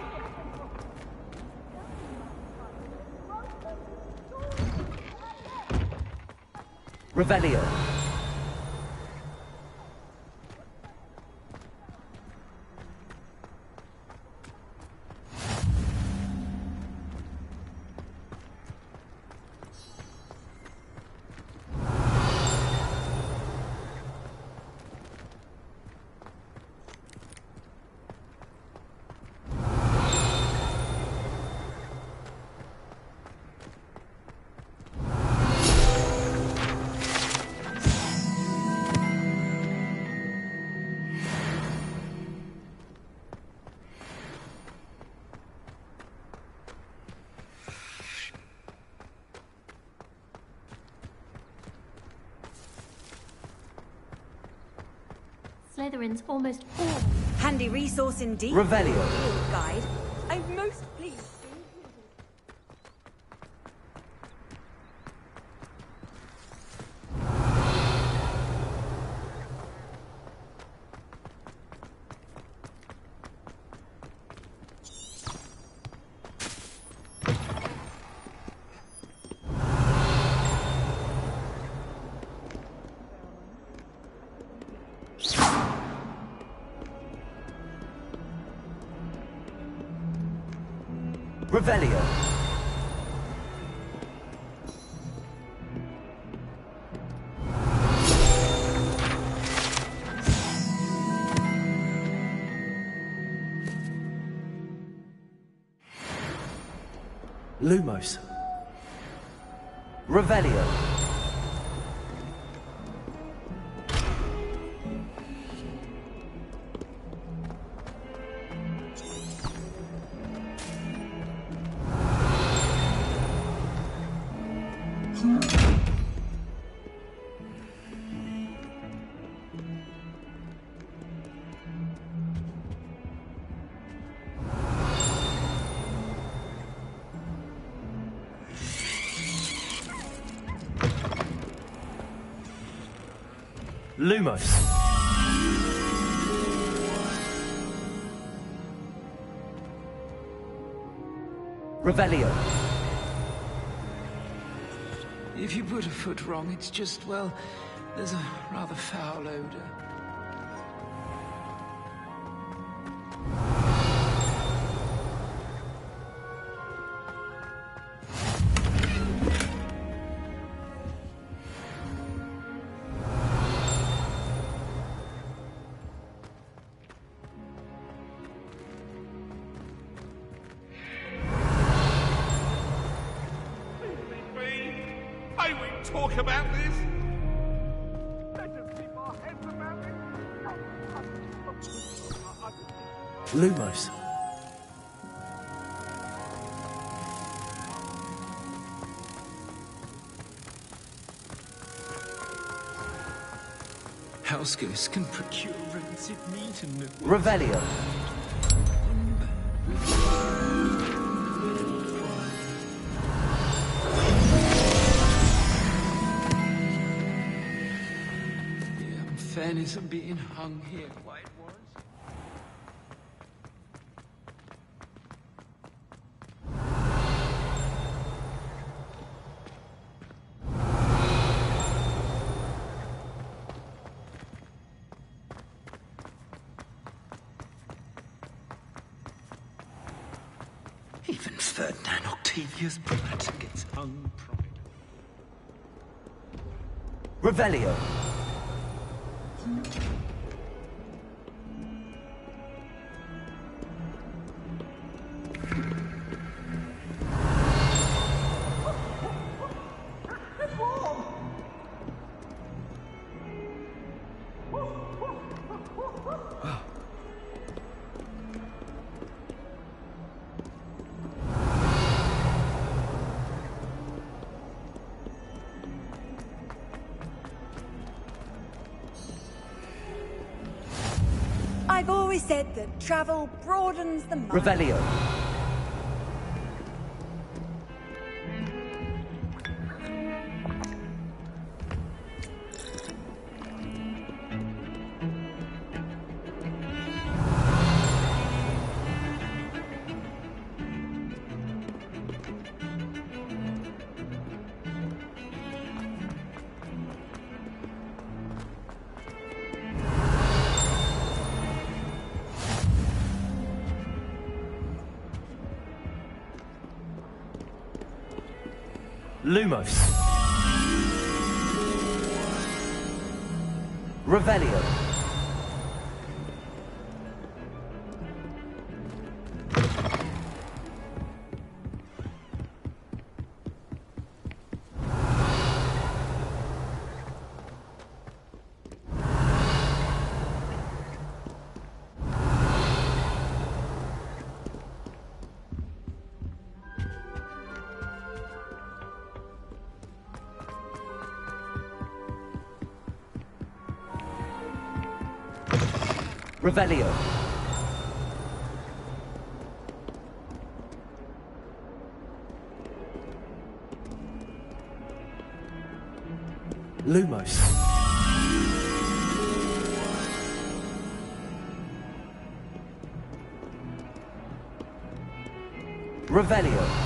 Revelio. Slytherin's almost all... Handy resource indeed. Revelio. Field guide. I'm most pleased. Revelio. Lumos. Revelio. Lumos. Revelio. If you put a foot wrong, it's just, well, there's a rather foul odor. Talk about this? Lumos. house ghosts can procure rancid meat and Revelio. the unfairness of being hung here, White Warren. Even Ferdinand Octavius Pratt gets hung pride. Revelio. I've always said that travel broadens the mind. Revelio. Lumos. Revelio. Revelio. Lumos. Revelio.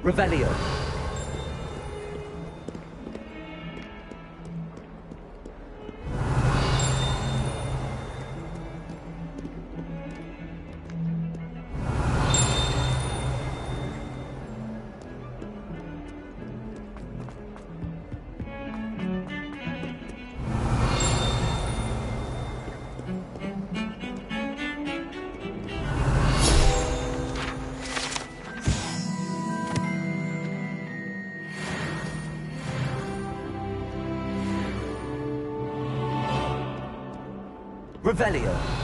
Revelio. Revelio.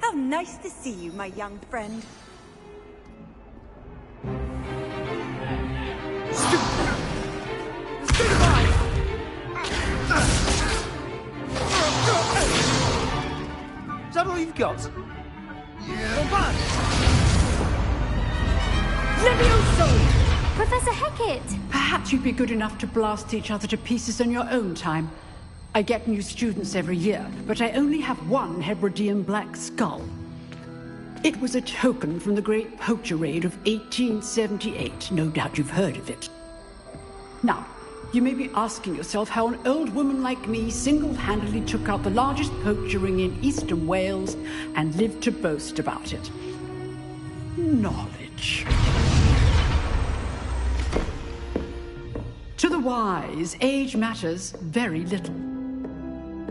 How nice to see you, my young friend. Is that all you've got? Levioso! Professor Hecat! Perhaps you'd be good enough to blast each other to pieces on your own time. I get new students every year, but I only have one Hebridean black skull. It was a token from the Great Poacher Raid of 1878. No doubt you've heard of it. Now, you may be asking yourself how an old woman like me single-handedly took out the largest poacher ring in eastern Wales and lived to boast about it. Knowledge. To the wise, age matters very little.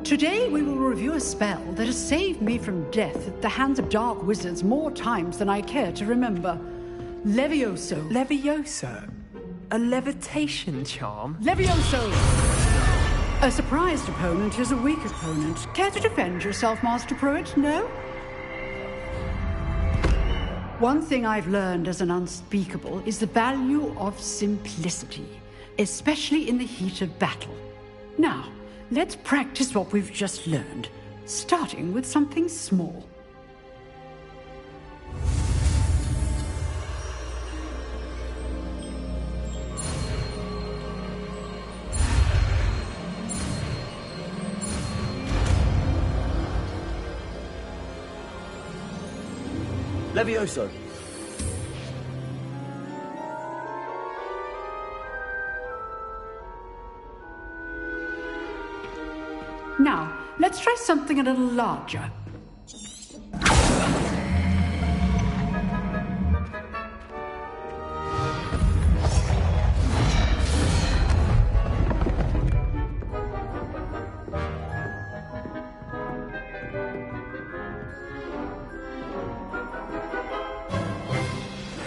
Today we will review a spell that has saved me from death at the hands of dark wizards more times than I care to remember. Levioso. Levioso? A levitation charm? Levioso! A surprised opponent is a weak opponent. Care to defend yourself, Master Pruitt? No? One thing I've learned as an unspeakable is the value of simplicity, especially in the heat of battle. Now, let's practice what we've just learned, starting with something small. Levioso! Now, let's try something a little larger.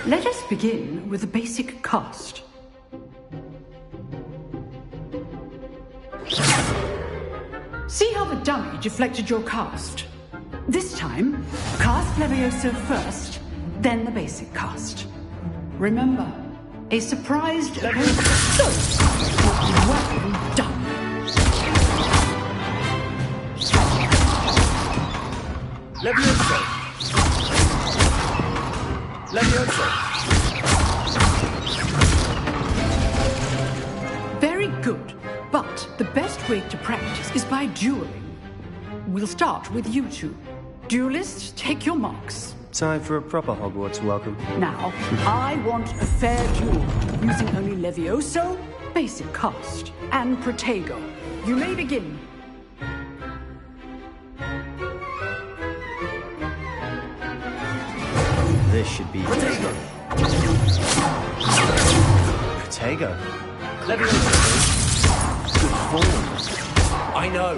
Let us begin with the basic cast. See how the dummy deflected your cast? This time, cast Levioso first, then the basic cast. Remember, a surprised opponent well done. Levioso! Levioso! Very good, but the best way to practice is by dueling. We'll start with you two. Duelists, take your marks. Time for a proper Hogwarts welcome. Now, I want a fair duel, using only Levioso, basic cast, and Protego. You may begin. This should be... Protego! Protego? Levioso! Good form. I know.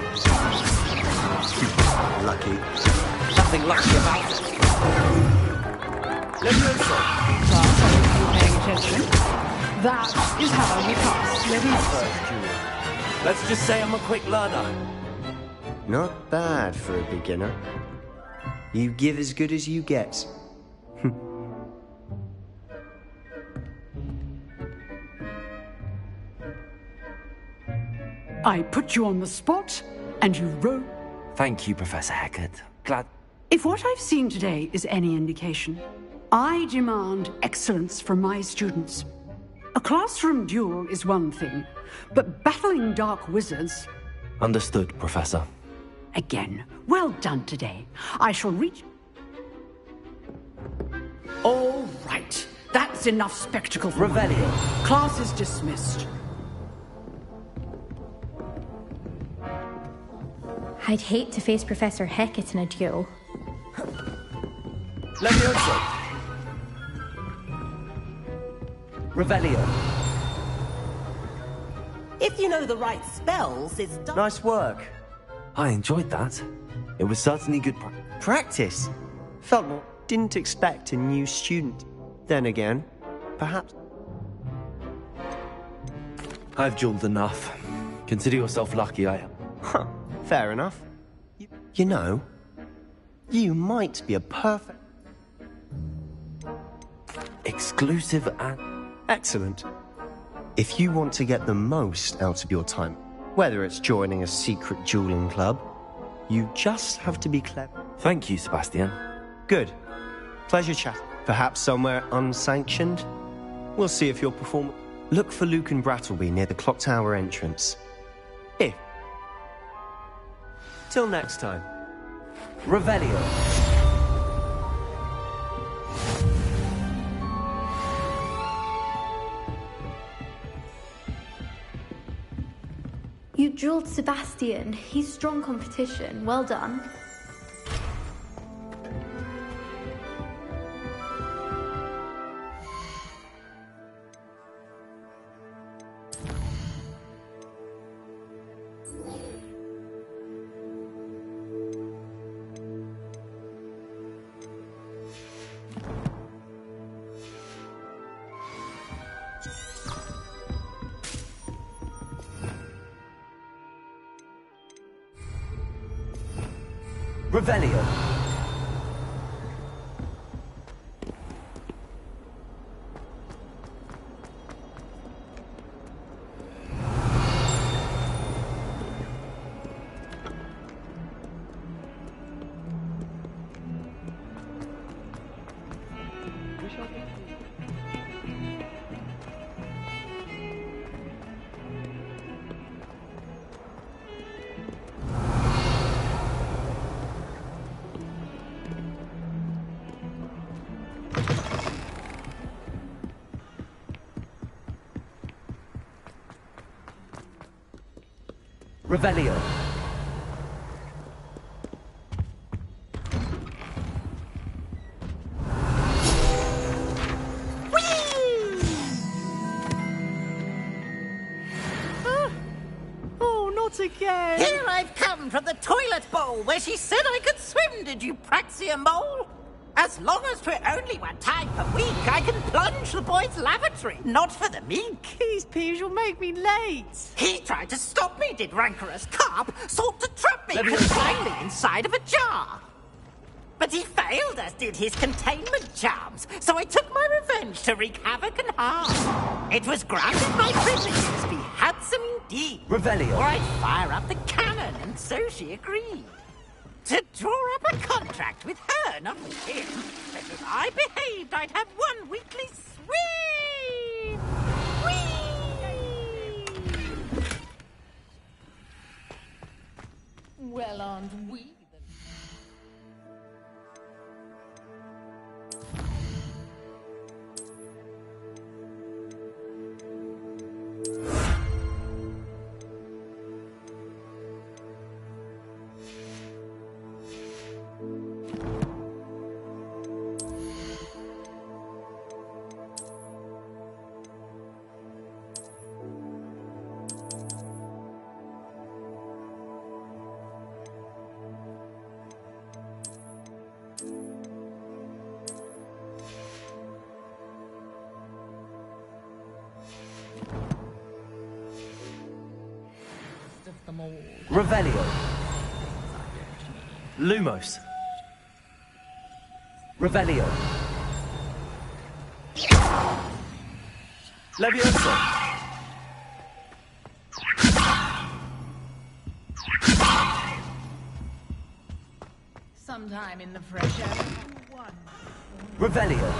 Lucky. Nothing lucky about it. Levioso! Class, I hope you're paying attention. That is how you cast Levioso. Let's just say I'm a quick learner. Not bad for a beginner. You give as good as you get. I put you on the spot, and you wrote... Thank you, Professor Hecat. Glad... If what I've seen today is any indication, I demand excellence from my students. A classroom duel is one thing, but battling dark wizards... Understood, Professor. Again, well done today. I shall reach... All right. That's enough spectacle for Revelio. Class is dismissed. I'd hate to face Professor Hecat in a duel. Levioso! Revelio. If you know the right spells, it's done. Nice work. I enjoyed that. It was certainly good Practice? Felt what didn't expect a new student. Then again, perhaps... I've dueled enough. Consider yourself lucky I am. Huh, fair enough. You know, You might be a perfect... Exclusive and... Excellent. If you want to get the most out of your time, whether it's joining a secret dueling club, you just have to be clever. Thank you, Sebastian. Good. Pleasure chat. Perhaps somewhere unsanctioned? We'll see if you're performing. Look for Luke and Brattleby near the clock tower entrance. If. Till next time. Revelio. You drilled Sebastian. He's strong competition. Well done. Revelio. Revelio. Oh, not again! Here I've come from the toilet bowl where she said I could swim, did you praxia mole? As long as for only one time per week, I can plunge the boy's lavatory, not for the meek. These peeves will make me late. He tried to stop me, did rancorous carp, sought to trap me, confine me inside of a jar. But he failed, as did his containment charms, so I took my revenge to wreak havoc and harm. It was granted my privileges be handsome indeed. Revelio. Or I'd fire up the cannon, and so she agreed. To draw up a contract with her, not with him. That if I behaved, I'd have one weekly swim. Whee! Well, aren't we? Revelio. Lumos. Revelio. Leviosa. Sometime in the fresh air. Revelio.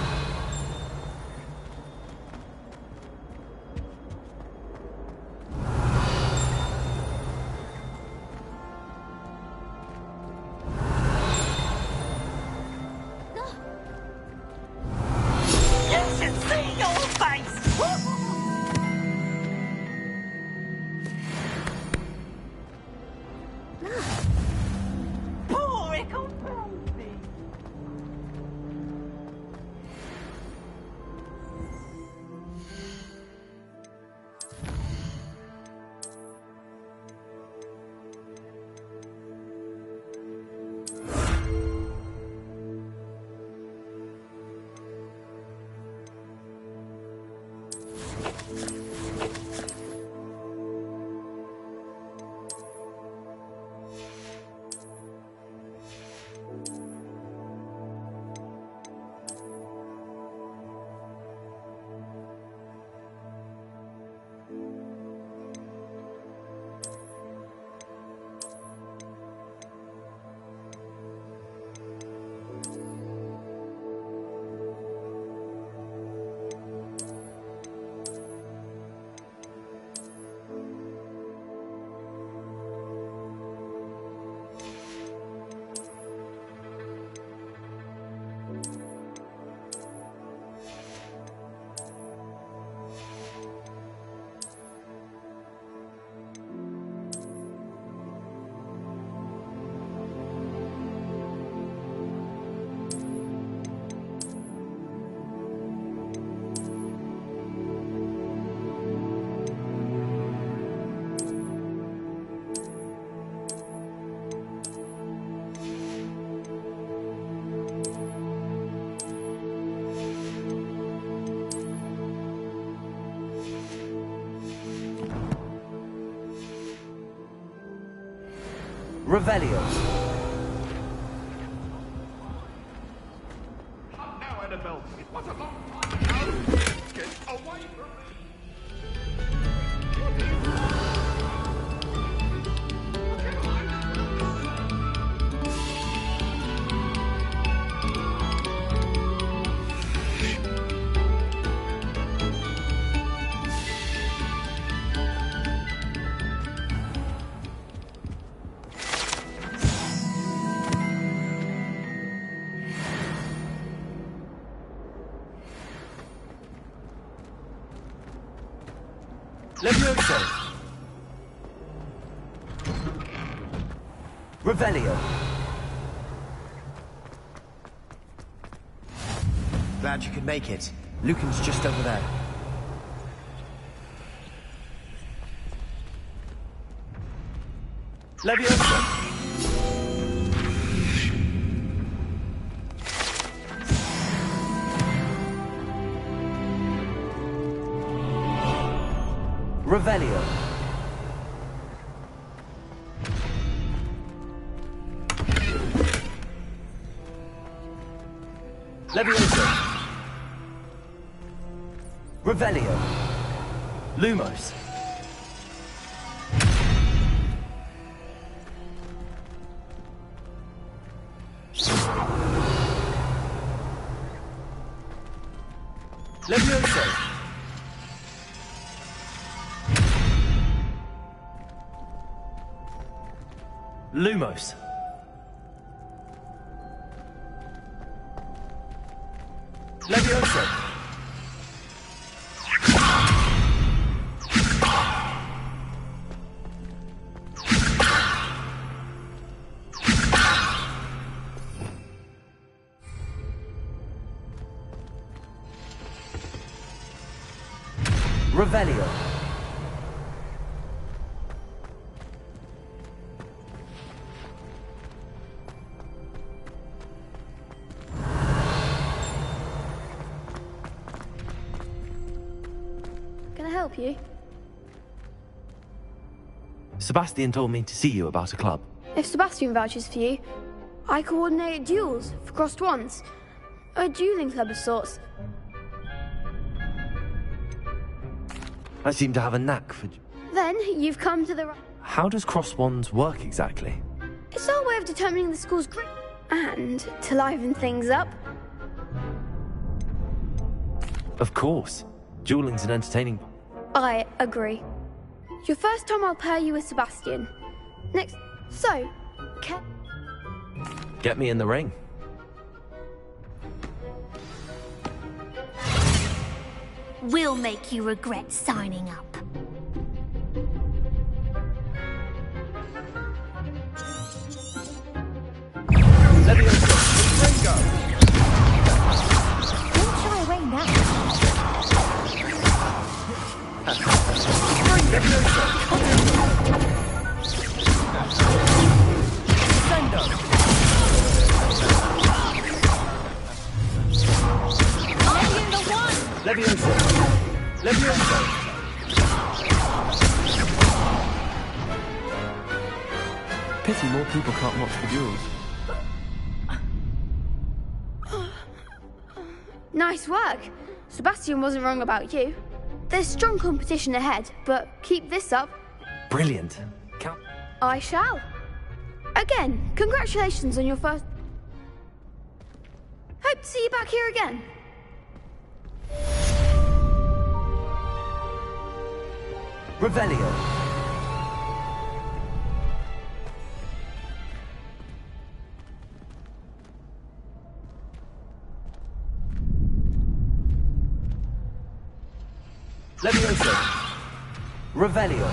Revelio. Now, Annabelle, it was a long time ago. Get away from me. Levioso. Revelio. Glad you could make it. Lucan's just over there. Levioso. Revelio. Levioso. Revelio. Lumos. Levioso. Lumos. Levioso. Revelio. Can I help you? Sebastian told me to see you about a club. If Sebastian vouches for you, I coordinate duels for crossed wands. A dueling club of sorts. I seem to have a knack for... Then you've come to the right... How does cross wands work exactly? It's our way of determining the school's grade. And to liven things up. Of course. Dueling's an entertaining... I agree. Your first time I'll pair you with Sebastian. Next... So... Get me in the ring. We'll make you regret signing up. Don't shy away now. Levioso. Levioso. Pity more people can't watch the duels. Nice work. Sebastian wasn't wrong about you. There's strong competition ahead, but keep this up. Brilliant. I shall. Again, congratulations on your first... Hope to see you back here again. Revelio. Levioso. Revelio.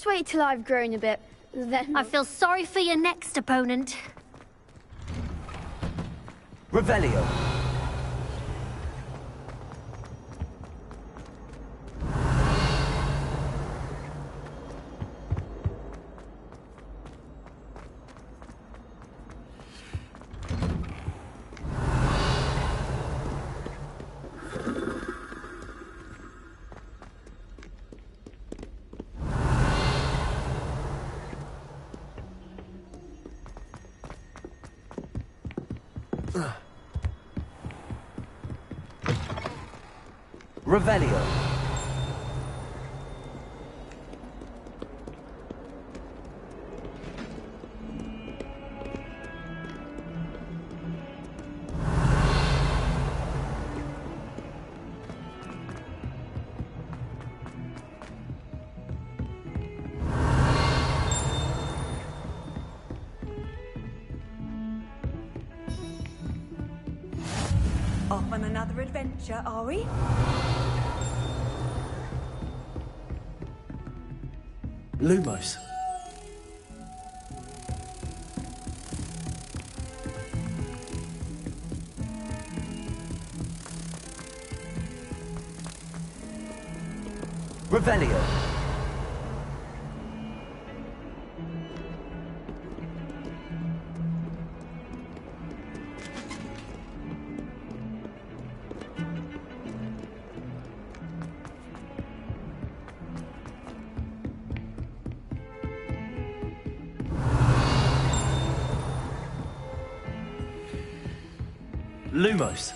Just wait till I've grown a bit, then... I feel sorry for your next opponent. Revelio. Revelio. Off on another adventure, are we? Lumos. Revelio. Lumos.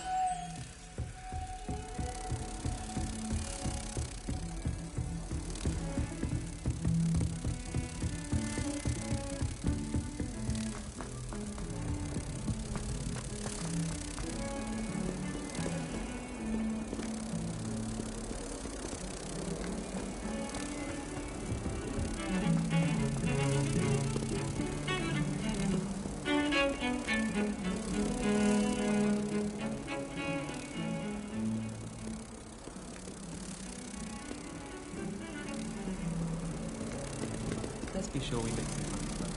Let's be sure we make some fun.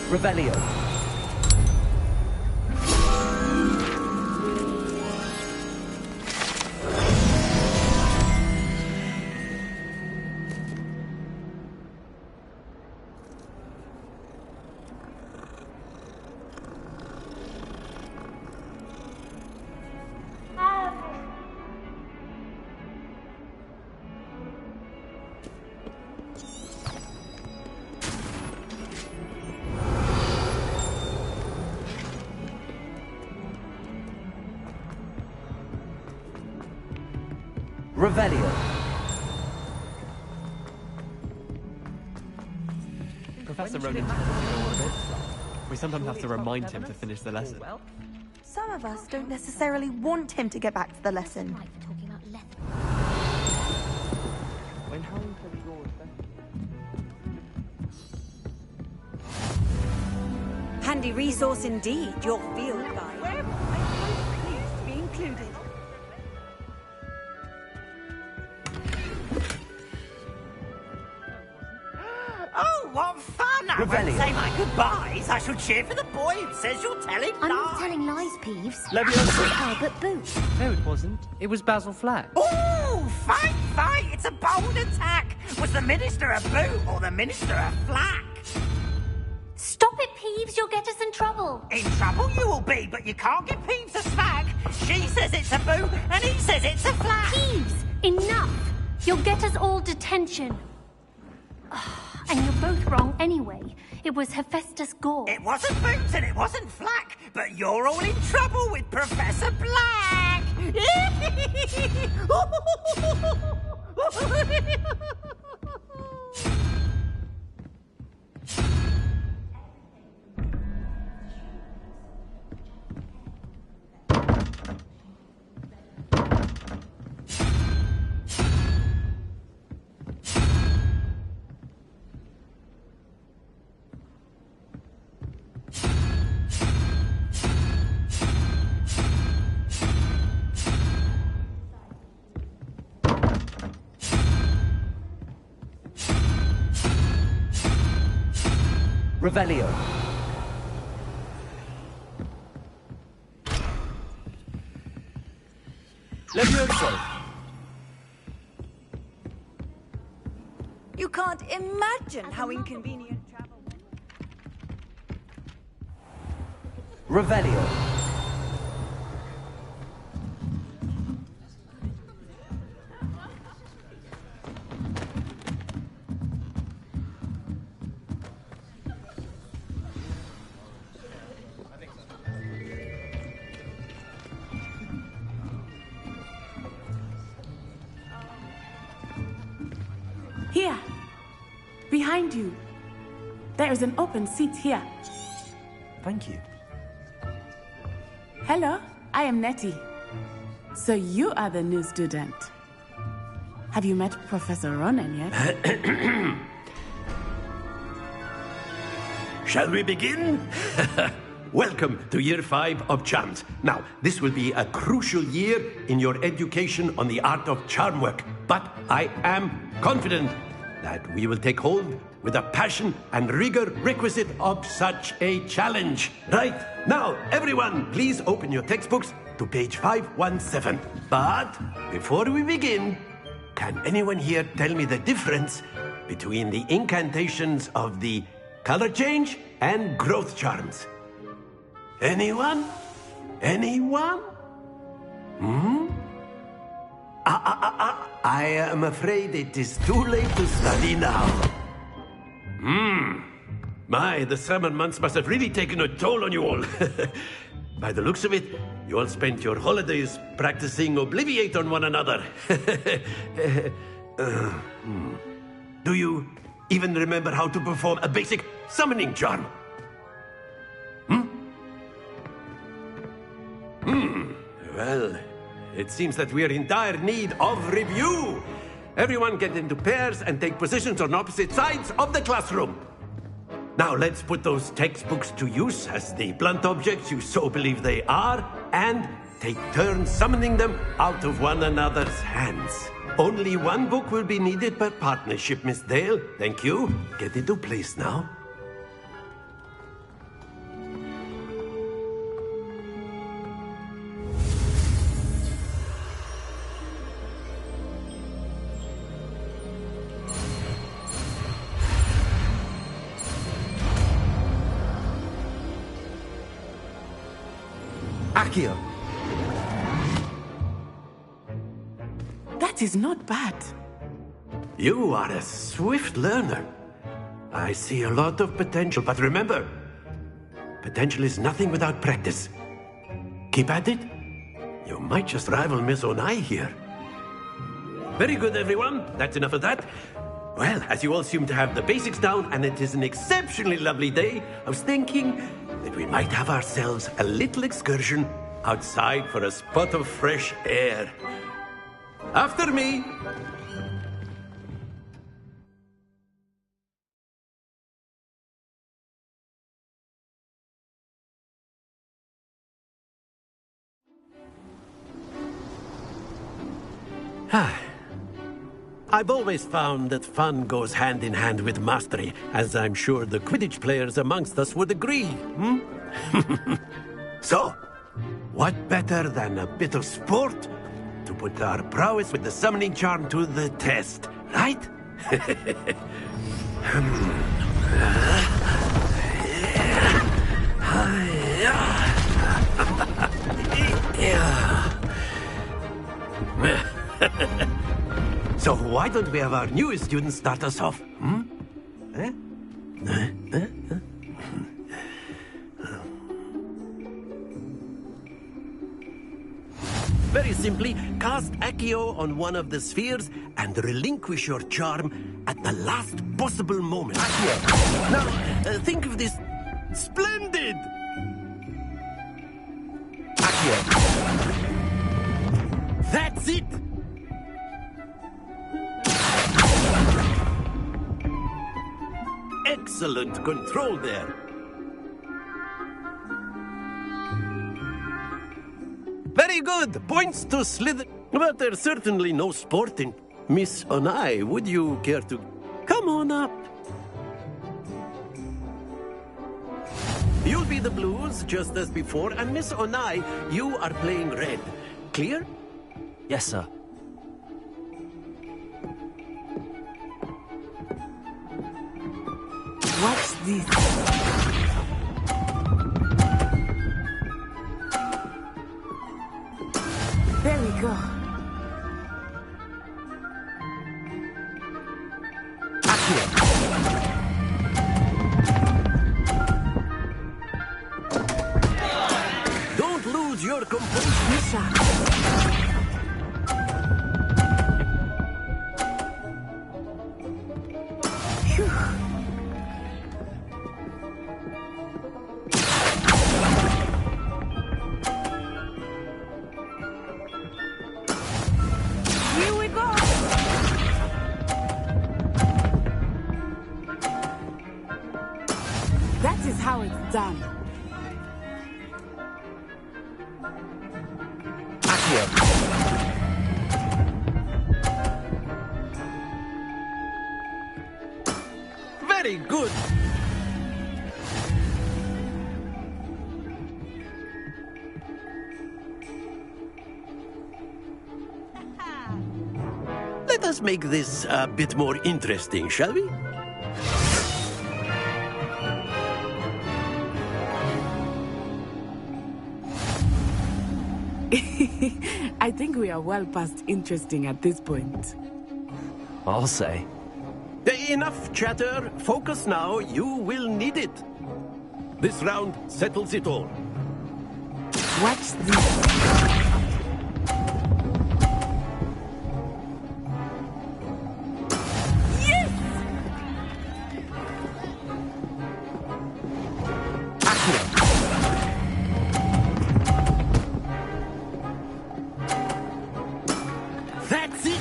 Revelio. Revelio. Professor Ronan tends to go on a bit. We sometimes have to remind him to finish the lesson. Some of us don't necessarily want him to get back to the lesson. Handy resource indeed, your field guide. Where am I pleased to be included? Oh, what fun! I won't Revelio. say my goodbyes. I shall cheer for the boy who says you're telling I'm lies. not telling lies, Peeves. Leviosa. Albert Boot. No, it wasn't. It was Basil Flack. Ooh, fight, fight! It's a bold attack. Was the minister a boot or the minister a flack? Stop it, Peeves. You'll get us in trouble. In trouble you will be, but you can't give Peeves a smack. She says it's a boot and he says it's a flack. Peeves, enough. You'll get us all detention. And you're both wrong anyway. It was Hephaestus Gore. It wasn't boots and it wasn't flack, but you're all in trouble with Professor Black. Revelio. Levioso. You can't imagine how inconvenient travel. Revelio. Here. Behind you. There is an open seat here. Thank you. Hello, I am Nettie. So you are the new student. Have you met Professor Ronan yet? Shall we begin? Welcome to Year 5 of Charms. Now, this will be a crucial year in your education on the art of charm work, but I am confident that we will take hold with the passion and rigor requisite of such a challenge. Right, now, everyone, please open your textbooks to page 517. But before we begin, can anyone here tell me the difference between the incantations of the color change and growth charms? Anyone? Anyone? I am afraid it is too late to study now. My, the summer months must have really taken a toll on you all. By the looks of it, you all spent your holidays practicing Obliviate on one another. Do you even remember how to perform a basic summoning charm? Well, it seems that we are in dire need of review. Everyone get into pairs and take positions on opposite sides of the classroom. Now let's put those textbooks to use as the blunt objects you so believe they are, and take turns summoning them out of one another's hands. Only one book will be needed per partnership, Miss Dale. Thank you. Get into place now. Accio. That is not bad. You are a swift learner. I see a lot of potential, but remember, potential is nothing without practice. Keep at it. You might just rival Miss Onai here. Very good, everyone. That's enough of that. Well, as you all seem to have the basics down, and it is an exceptionally lovely day, I was thinking that we might have ourselves a little excursion outside for a spot of fresh air. After me. I've always found that fun goes hand in hand with mastery, as I'm sure the Quidditch players amongst us would agree. So, what better than a bit of sport to put our prowess with the summoning charm to the test, right? So why don't we have our newest student start us off? Very simply, cast Accio on one of the spheres and relinquish your charm at the last possible moment. Accio! Now, think of this. Splendid! Accio! That's it! Excellent control there. Very good. Points to Slither. But there's certainly no sport in Miss Onai. Would you care to come on up? be the blues, just as before, and Miss Onai, you are playing red. Clear? Yes, sir. Watch this. There we go. Don't lose your composure. Misha. Here we go. That is how it's done. Very good. Let us make this a bit more interesting, shall we? I think we are well past interesting at this point. I'll say. Enough chatter. Focus now. You will need it. This round settles it all. Watch this. That's it!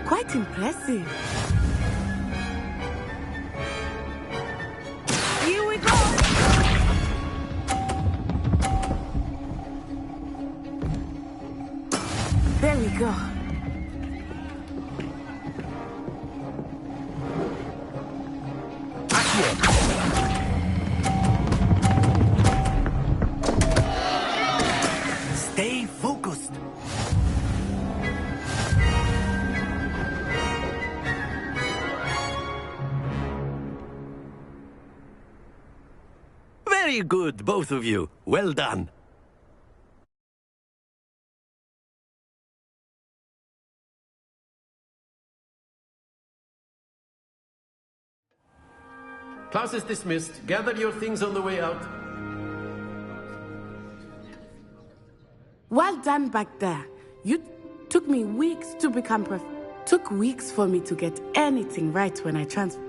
Quite impressive. Here we go. There we go. Stay focused. Very good, both of you. Well done. Class is dismissed. Gather your things on the way out. Well done back there. You took me weeks to become Took weeks for me to get anything right when I transferred.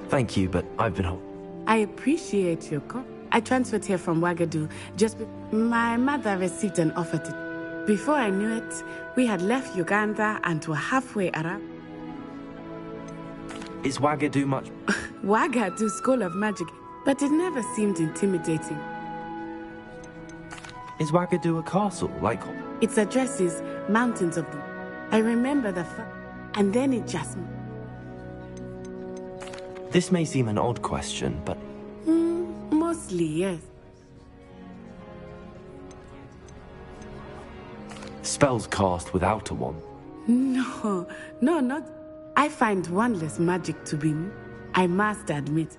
Thank you, but I've been... I appreciate your call. I transferred here from Wagadu my mother received an offer to... Before I knew it, we had left Uganda and were halfway around. Is Wagadu much... Wagadu School of Magic, but it never seemed intimidating. Is Wagadu a castle, like... Its address is Mountains of the... I remember and then it just... This may seem an odd question, but... Mostly, yes. Spells cast without a wand. No, not... I find wandless magic to be... I must admit.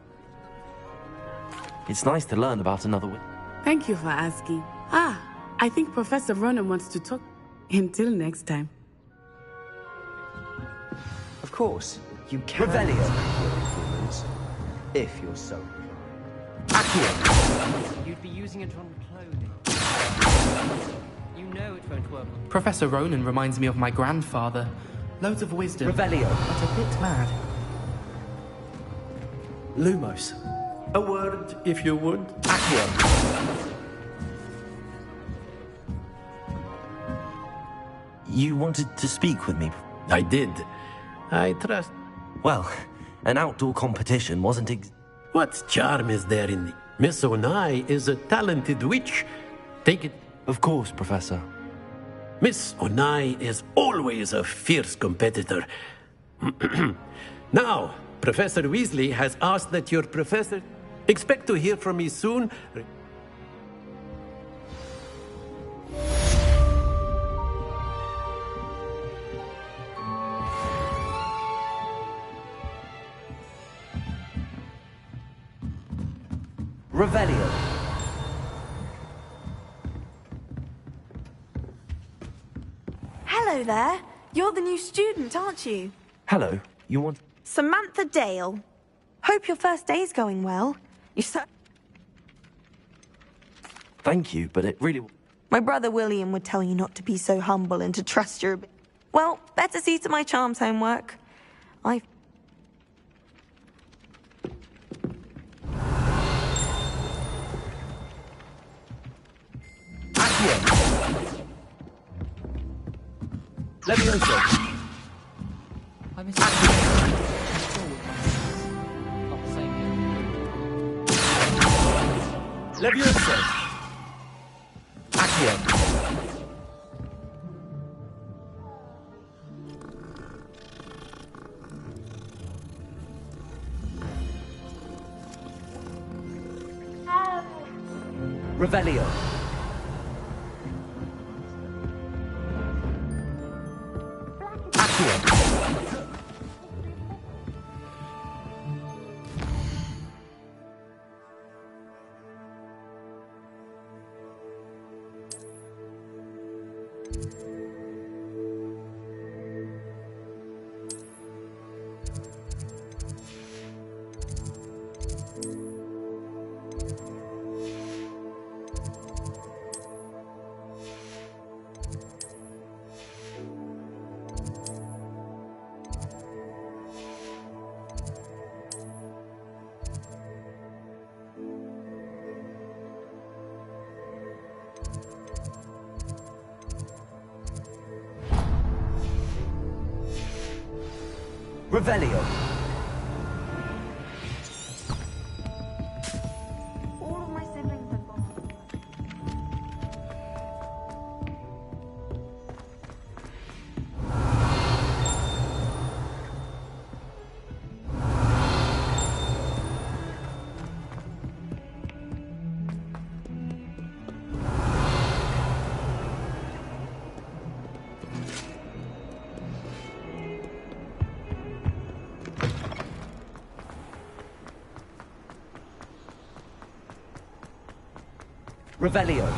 It's nice to learn about another way. Thank you for asking. I think Professor Ronan wants to talk. Until next time. Of course, you can. Revelio. If you're so. Accio. You'd be using it on clothing. You know it won't work. Professor Ronan reminds me of my grandfather. Loads of wisdom. Revelio. But a bit mad. Lumos. A word, if you would. You wanted to speak with me? I did. I trust. Well, an outdoor competition wasn't What charm is there in the... Miss Onai is a talented witch. Take it. Of course, Professor. Miss Onai is always a fierce competitor. Now, Professor Weasley has asked that your professor... Expect to hear from me soon. Revelio. Hello there. You're the new student, aren't you? Hello, you want... Samantha Dale. Hope your first day's going well. You're so... Thank you, but it really... My brother William would tell you not to be so humble and to trust your... Well, better see to my charms homework. I... Levioso. I'm Levioso. Accio. Revelio. Revelio. All of my siblings have gone. Revelio.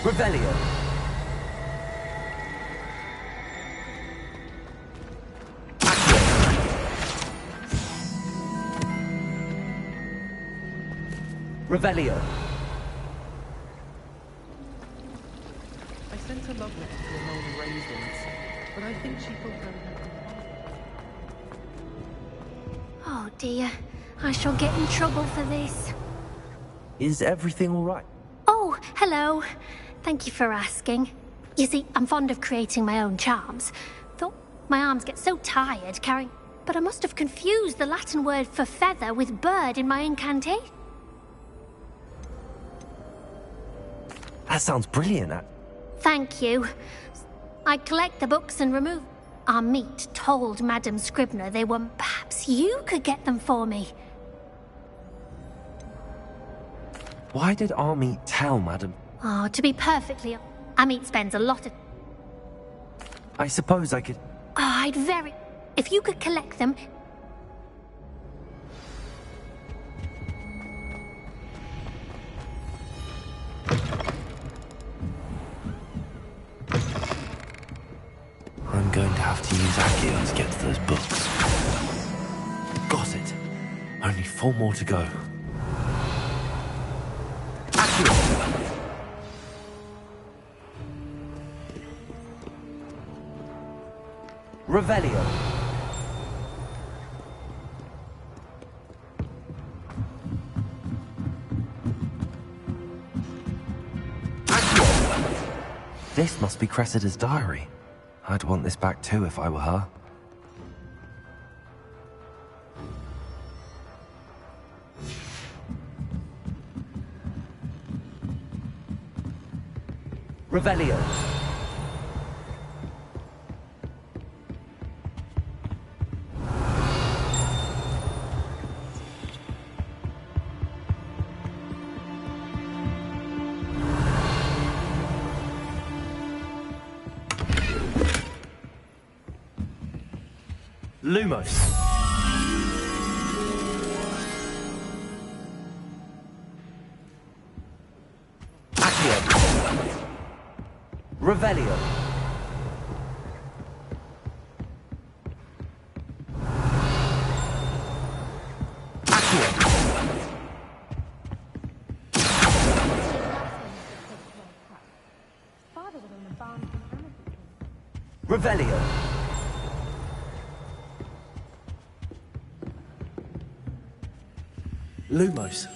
Revelio. Revelio. I sent a love letter to Imelda Raisins, but I think she thought I would have... Oh dear, I shall get in trouble for this. Is everything all right? Oh, hello. Thank you for asking. You see, I'm fond of creating my own charms. Though my arms get so tired carrying... But I must have confused the Latin word for feather with bird in my incantation. That sounds brilliant. Thank you. I collect the books and remove... Our meet told Madame Scribner they were... Perhaps you could get them for me. Why did Army tell Madam? Oh, to be perfectly... Amit spends a lot of... I suppose I could... Oh, I'd very... If you could collect them... I'm going to have to use Accio to get to those books. Got it. Only 4 more to go. Accio! Revelio. Accio! This must be Cressida's diary. I'd want this back too if I were her. Revelio. Lumos. Accio. Revelio. Revelio. Lumos.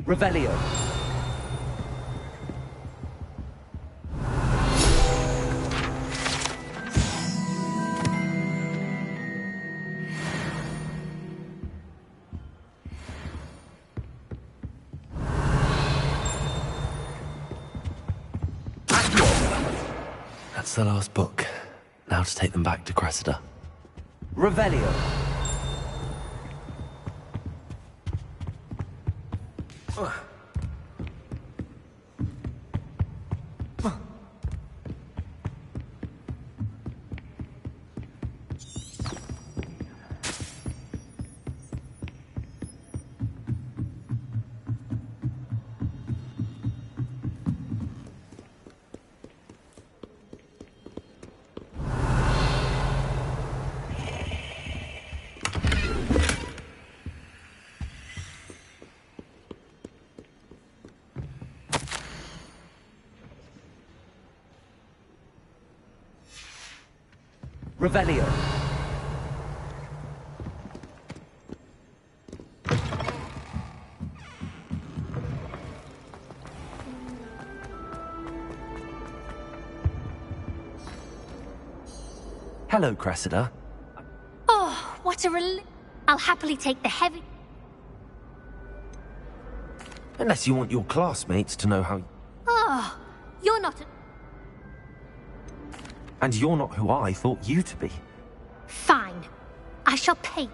Revelio. That's the last book. Now to take them back to Cressida. Revelio. Revelio. Hello, Cressida. Oh, what a relief. I'll happily take the heavy... Unless you want your classmates to know how... Oh, you're not a... And you're not who I thought you to be. Fine. I shall pay.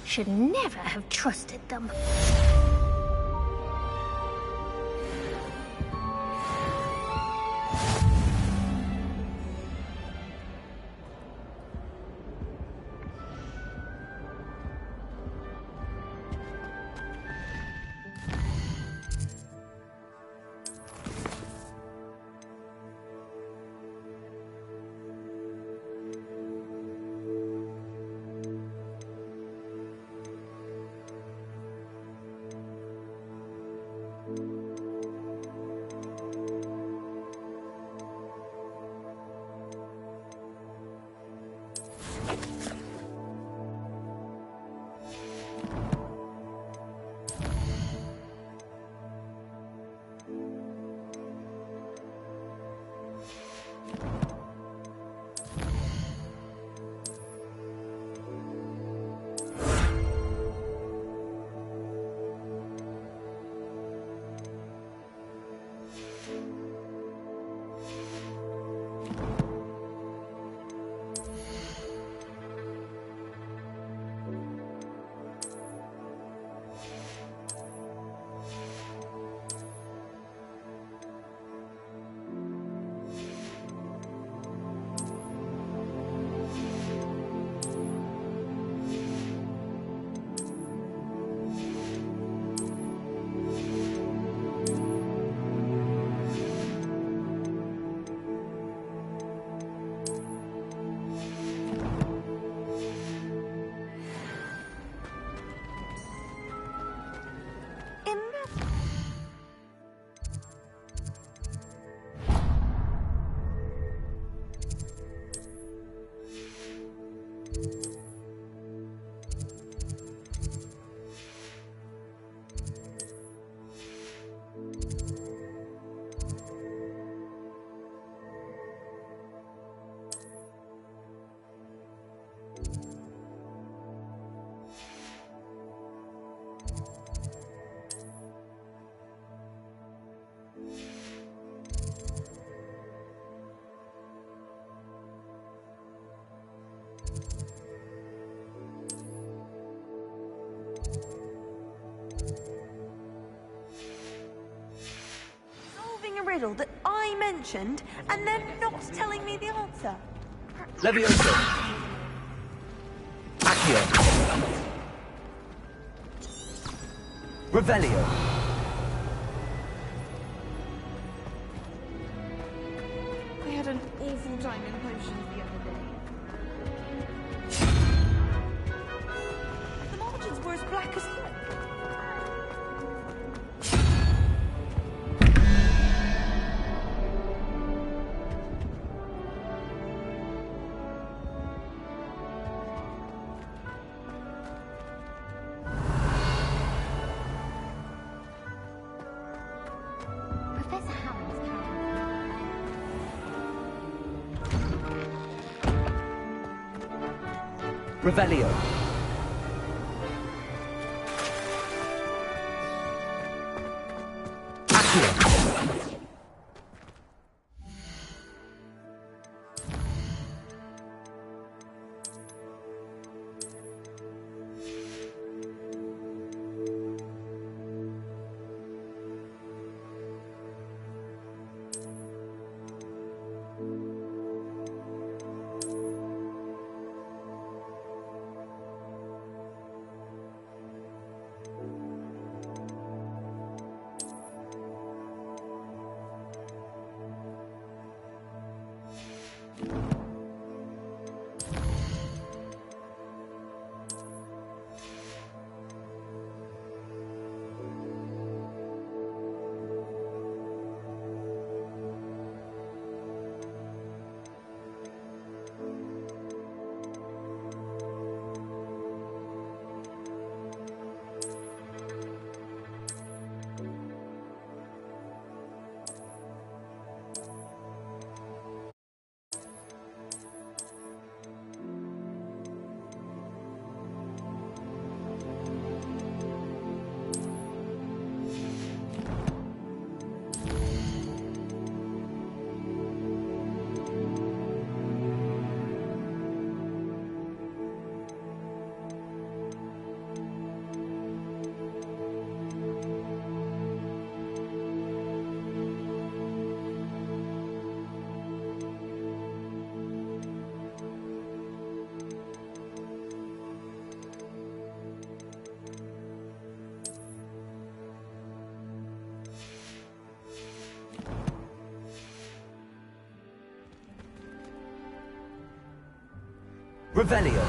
Should never have trusted them. Solving a riddle that I mentioned and then not telling me the answer. Levioso. Accio. Revelio. I had an awful time in potions the other day. The margins were as black as ink. Professor Howard's Revelio. Accio. Revelio.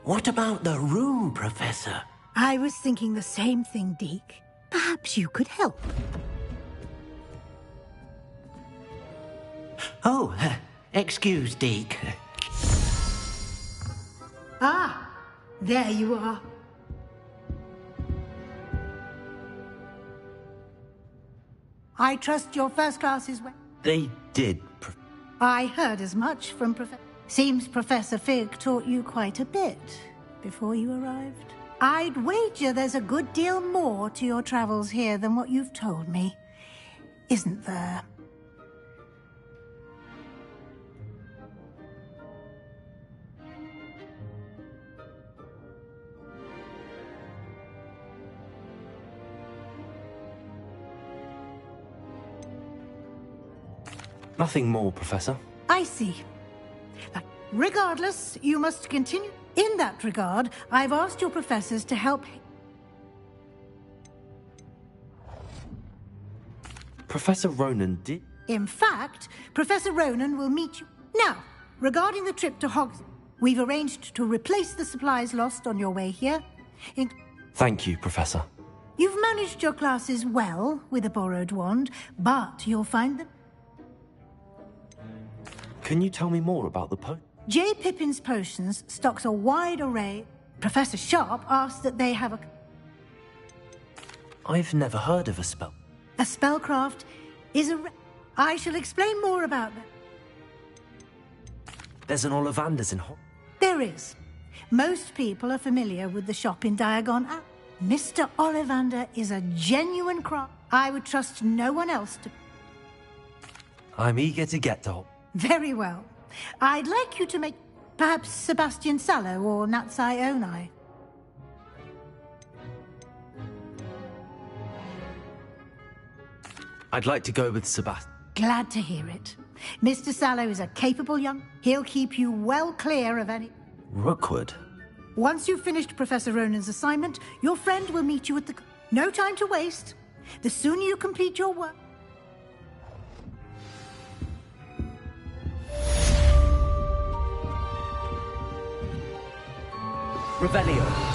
What about the room, Professor? I was thinking the same thing, Deke. Perhaps you could help. Oh, excuse, Deke. Ah, there you are. I trust your first class is well. They did. I heard as much from Professor. Seems Professor Fig taught you quite a bit before you arrived. I'd wager there's a good deal more to your travels here than what you've told me. Isn't there? Nothing more, Professor. I see. But regardless, you must continue. In that regard, I've asked your professors to help... Professor Ronan did... In fact, Professor Ronan will meet you... Now, regarding the trip to Hogs... We've arranged to replace the supplies lost on your way here. Thank you, Professor. You've managed your classes well with a borrowed wand, but you'll find that... Can you tell me more about the J. Pippin's Potions stocks a wide array. Professor Sharp asked that they have a... I've never heard of a spell. A spellcraft is a... I shall explain more about that. There's an Ollivander's in There is. Most people are familiar with the shop in Diagon. Mr. Ollivander is a genuine craft. I would trust no one else to... I'm eager to get to... Very well. I'd like you to make perhaps Sebastian Sallow or Natsai Onai. I'd like to go with Sebastian. Glad to hear it. Mr. Sallow is a capable young... He'll keep you well clear of any... Rookwood? Once you've finished Professor Ronan's assignment, your friend will meet you at the... No time to waste. The sooner you complete your work... Revelio.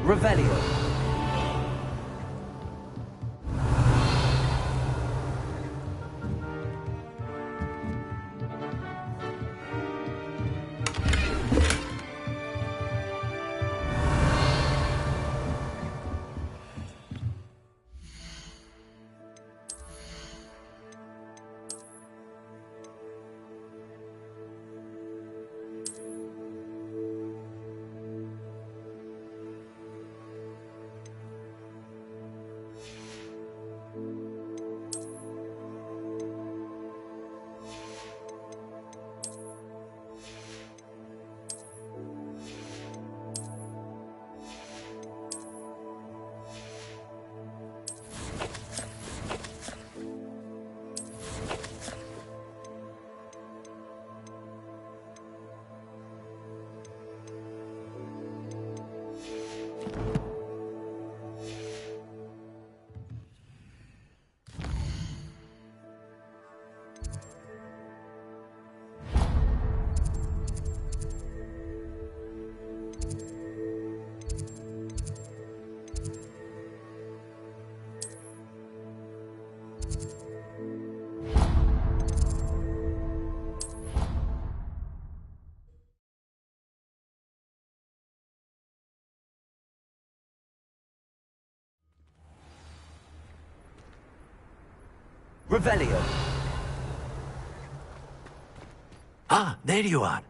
Revelio. Revelio. Ah, there you are.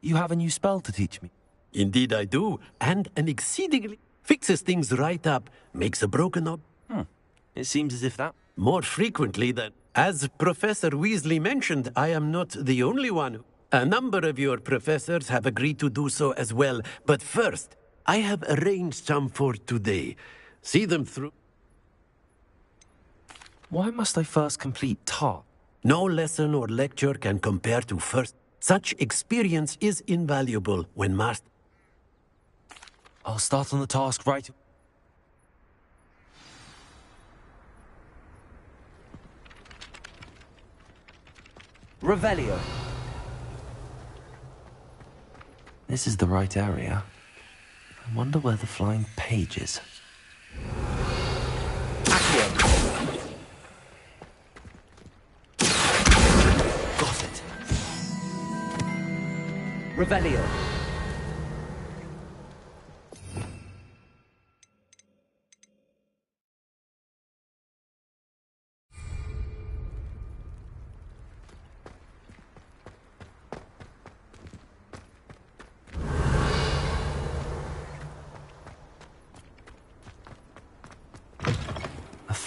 You have a new spell to teach me? Indeed I do, and an exceedingly... Fixes things right up, makes a broken up. It seems as if that... More frequently than... As Professor Weasley mentioned, I am not the only one. A number of your professors have agreed to do so as well. But first, I have arranged some for today. See them through. Why must I first complete TAR? No lesson or lecture can compare to first. Such experience is invaluable when mastered. I'll start on the task right... Revelio. This is the right area. I wonder where the flying page is. Got it. Revelio.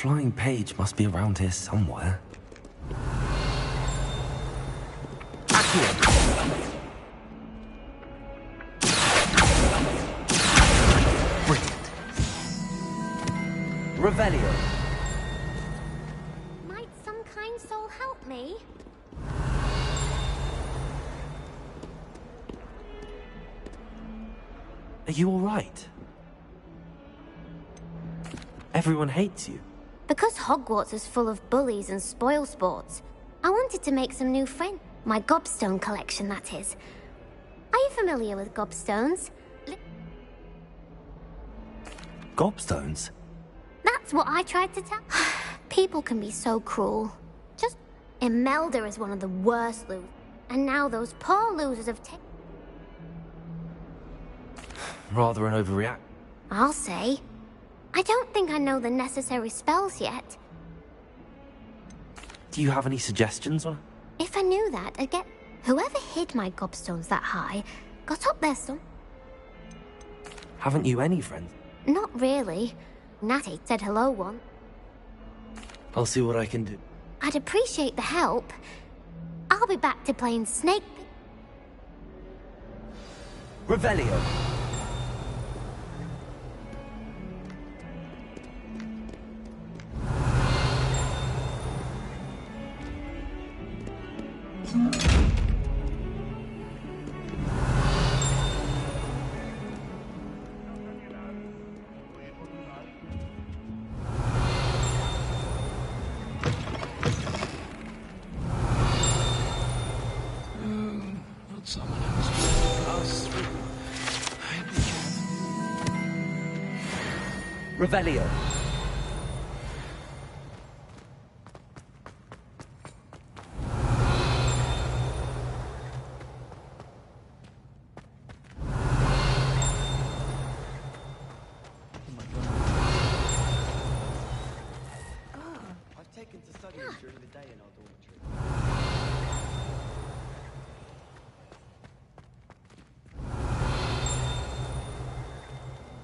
flying page must be around here somewhere. Brilliant. Revelio. Might some kind soul help me? Are you all right? Everyone hates you. Because Hogwarts is full of bullies and spoil sports, I wanted to make some new friends. My gobstone collection, that is. Are you familiar with gobstones? Gobstones? That's what I tried to tell. People can be so cruel. Just Imelda is one of the worst losers. And now those poor losers have taken... Rather an overreact. I'll say. I don't think I know the necessary spells yet. Do you have any suggestions on? If I knew that, I'd get... Whoever hid my gobstones that high got up there some... Haven't you any friends? Not really. Natty said hello once. I'll see what I can do. I'd appreciate the help. I'll be back to playing Snake... Revelio. Not someone else to pass through. I'd be careful. Revelio. I've taken to studying during the day in our dormitory.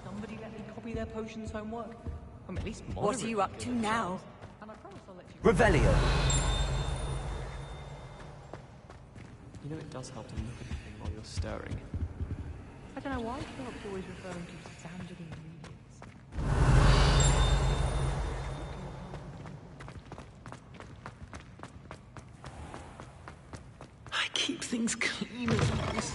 Somebody let me copy their potions homework. I'm at least What are you up to now? And I promise I'll let you... Revelio. You know it does help to look at the thing while you're stirring. I don't know why Philip's always referring to standard ingredients. I keep things clean as nice.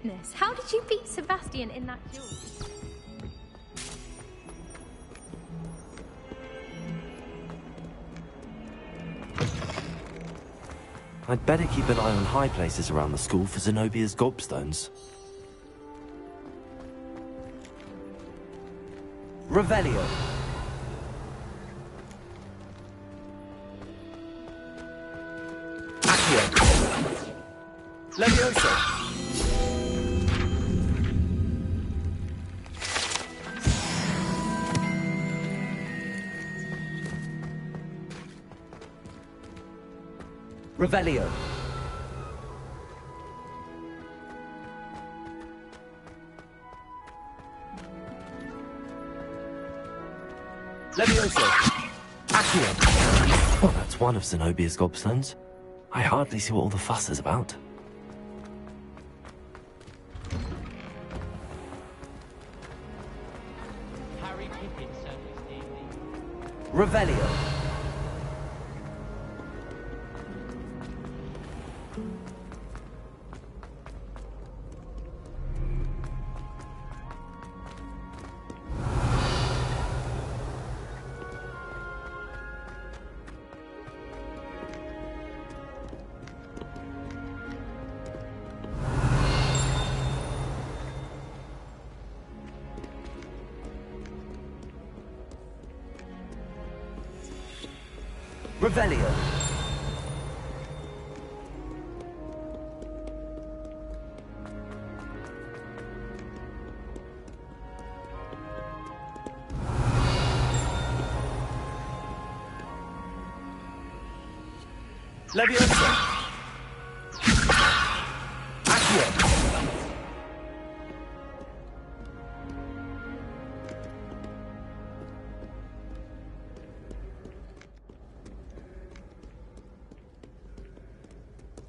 Goodness, how did you beat Sebastian in that duel? I'd better keep an eye on high places around the school for Zenobia's gobstones. Revelio. Accio. Levioso. Revelio. Levioso. Accio. Well, that's one of Zenobia's gobstones. I hardly see what all the fuss is about. Revelio. Revelio. Leviosa. Accio.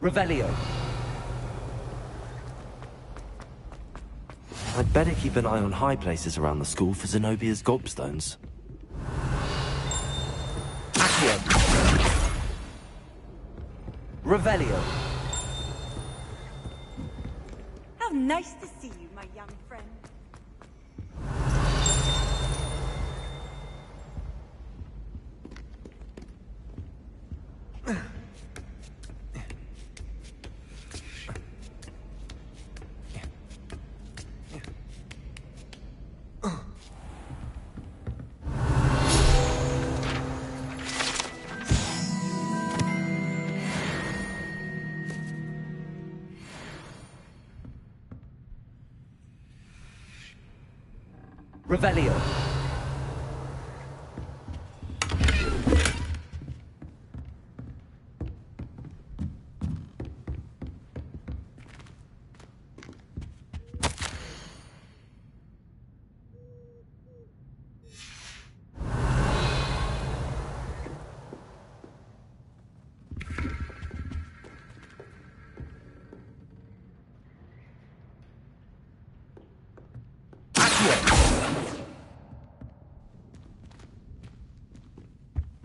Revelio. I'd better keep an eye on high places around the school for Zenobia's gobstones. Accio. Revelio. How nice to see you, my young friend. Revelio.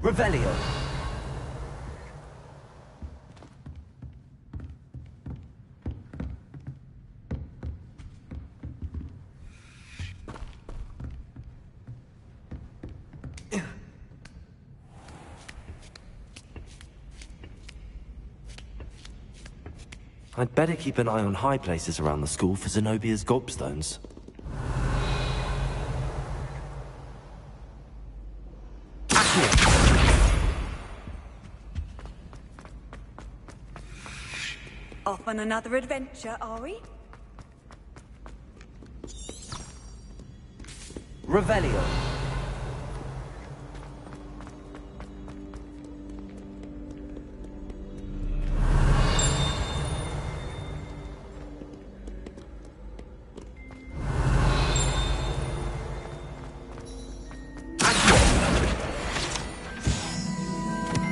Revelio. I'd better keep an eye on high places around the school for Zenobia's gobstones. Off on another adventure, are we? Revelio.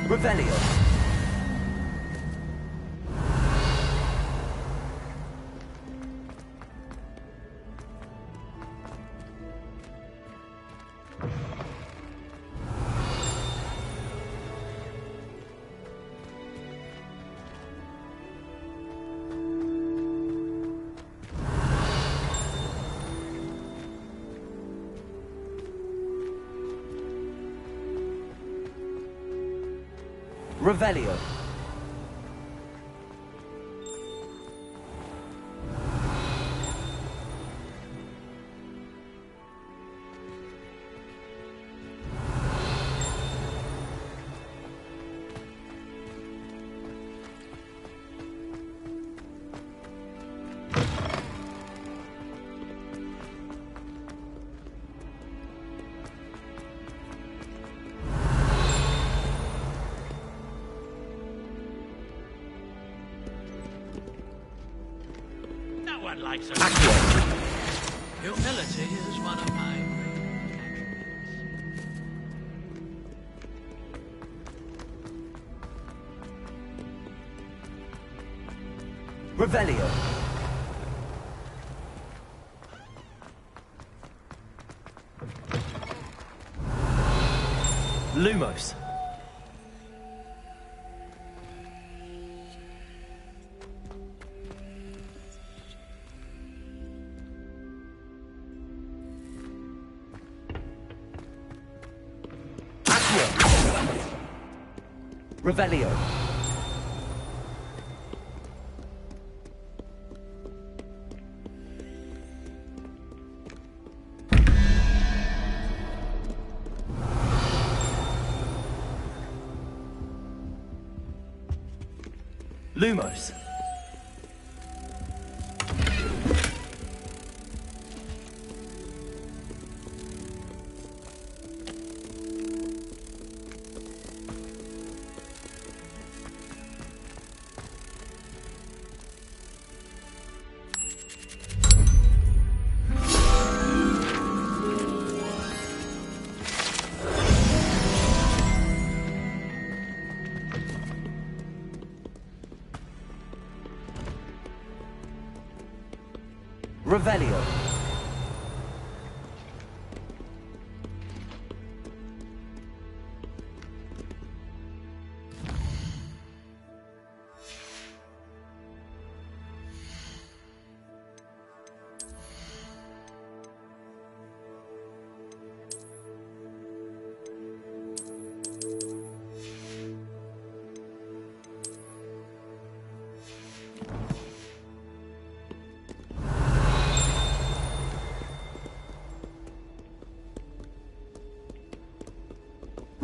Revelio. Revelio. One likes a Accio. humility is one of my Revelio. Lumos. Revelio. Lumos. Revelio.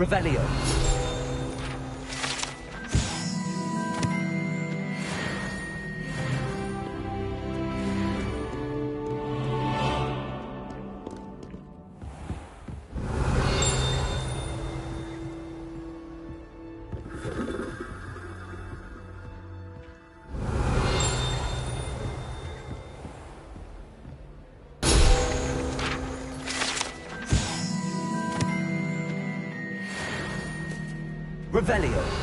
Revelio. Revelio.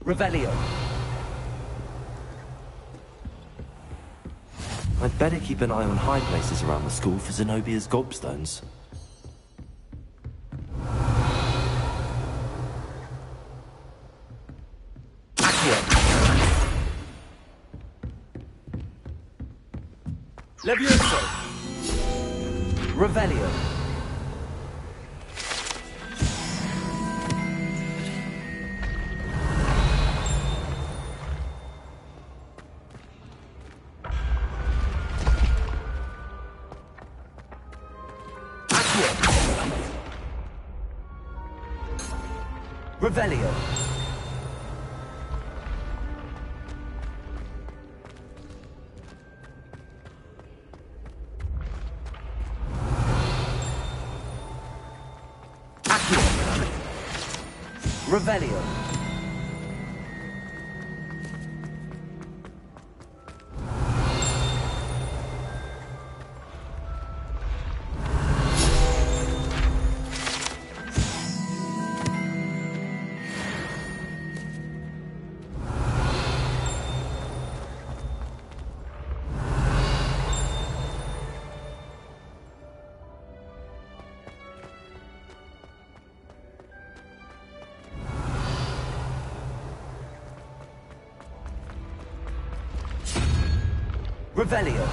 Revelio. I'd better keep an eye on high places around the school for Zenobia's gobstones. Levioso. Revelio. Revelio. Revelio. Revelio.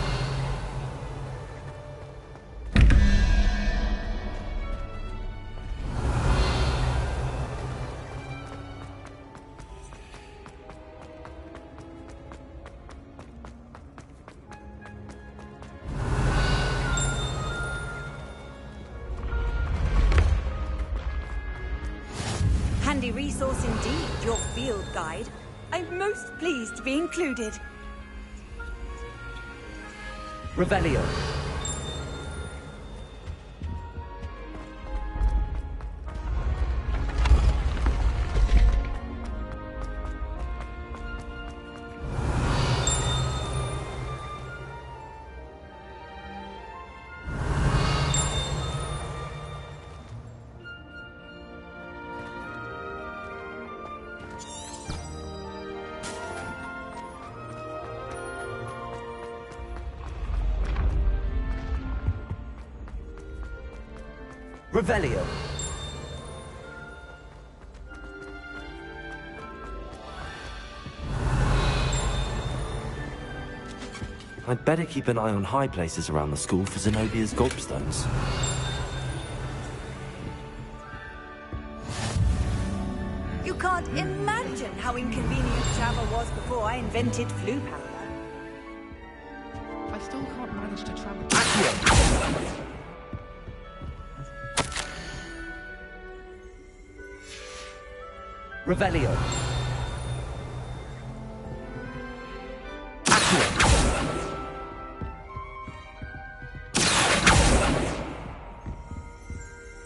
Handy resource indeed, your field guide. I'm most pleased to be included. Revelio. Revelio. I'd better keep an eye on high places around the school for Zenobia's gobstones. You can't imagine how inconvenient travel was before I invented flu powder. I still can't manage to travel. Revelio.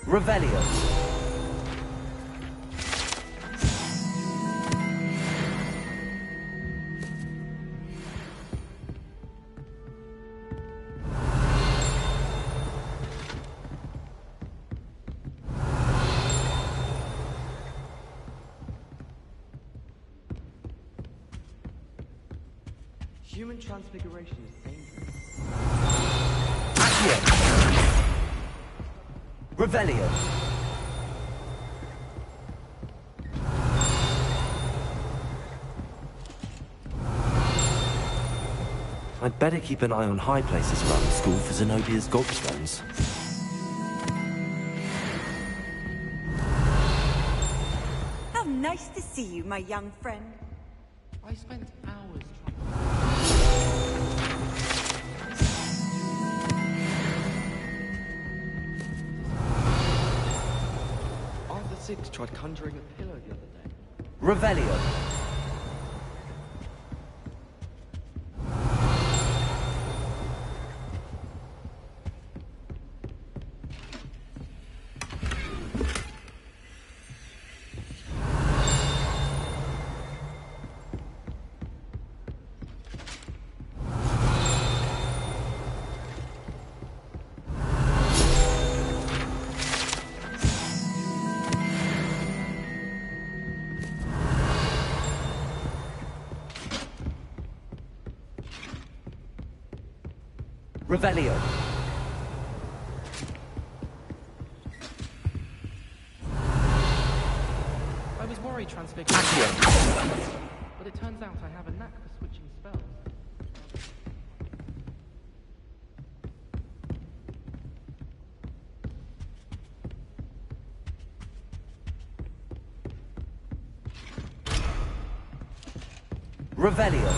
Revelio. Human transfiguration is dangerous. Revelio. I'd better keep an eye on high places around the school for Zenobia's gobstones. How nice to see you, my young friend. I spent hours trying. Arthur Six tried conjuring a pillow the other day. Revelio. Revelio. I was worried transfiguration. But it turns out I have a knack for switching spells. Revelio.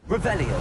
Revelio.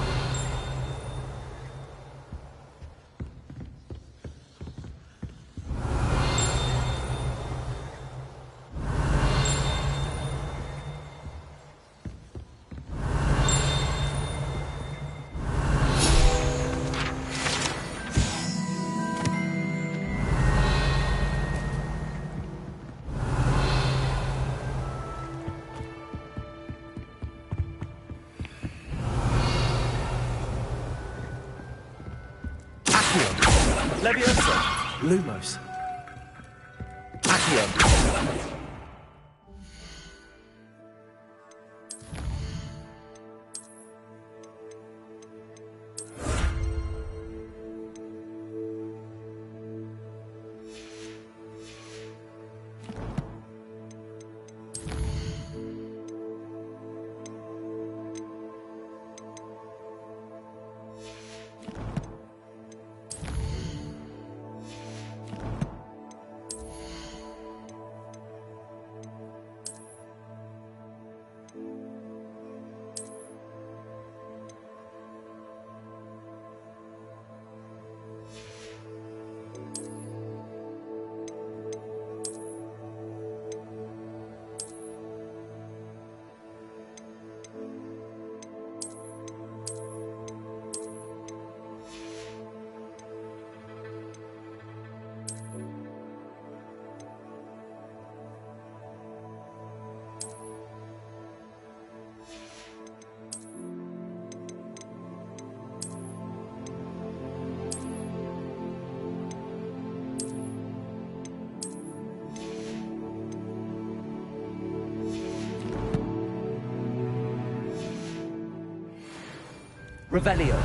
Leviosa! Lumos. Accio. Revelio.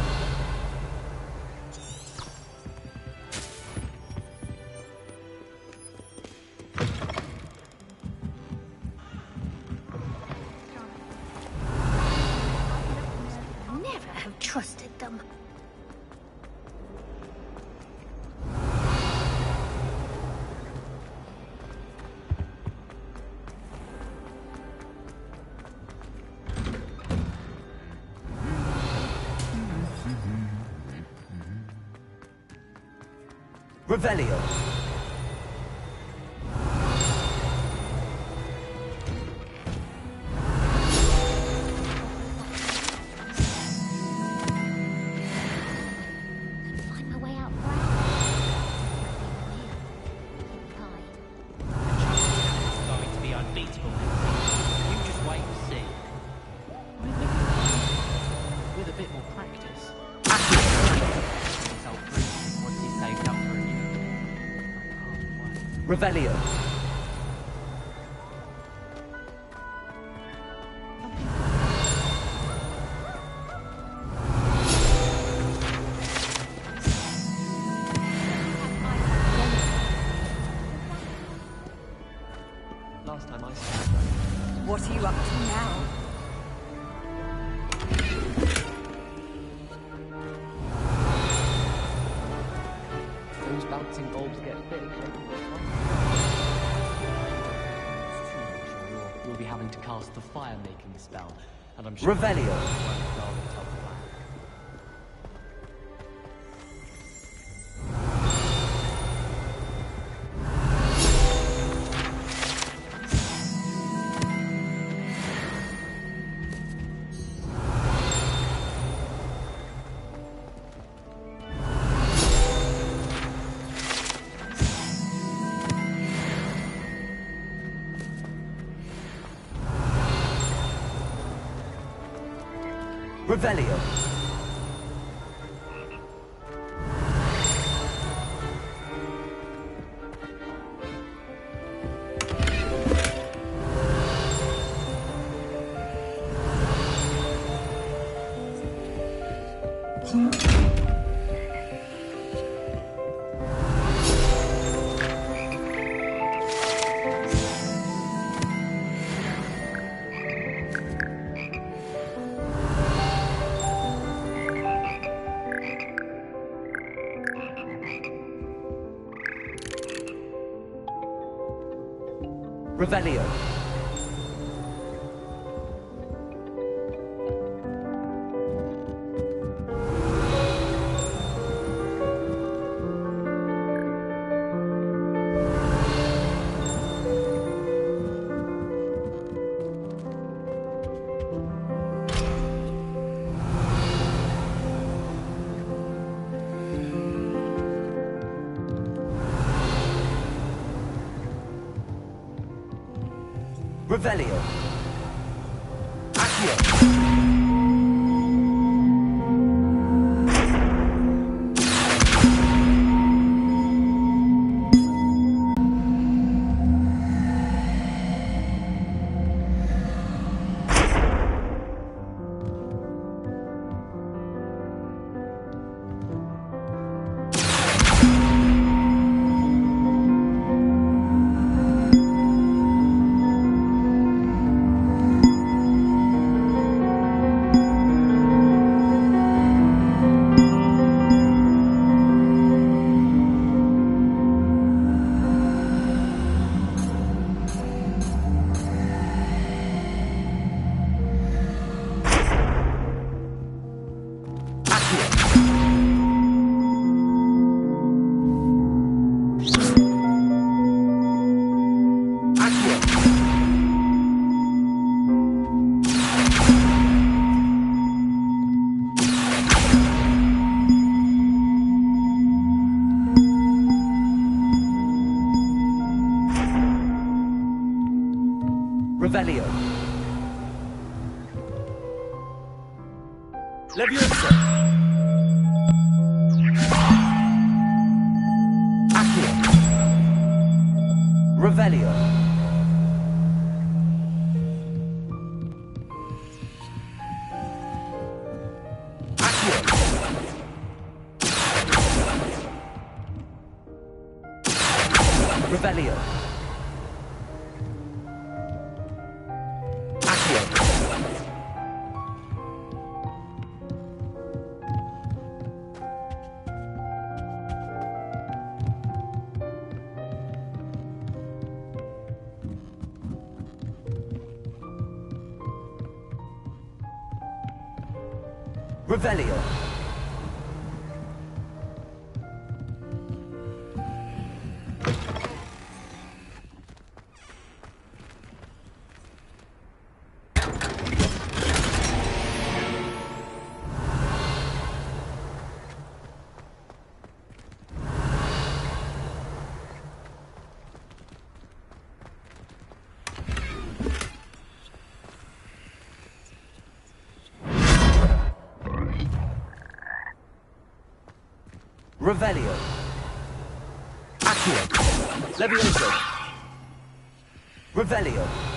Never have trusted them. Revelio. Find my way out It's going to be unbeatable. You just wait and see. With a bit more practice. I'll prove once he's saved up for a new. Revelio. Last time I saw What are you up to now? those bouncing bulbs get big. We'll be having to cast the fire-making spell, and I'm sure Revelio. it won't go until black. Revelio. Revelio. Revelio. Accio. Revelio. Leviosa. Accio. Revelio. Accio. Revelio. Accio. Revelio. Revelio. Accio. Levioso. Revelio.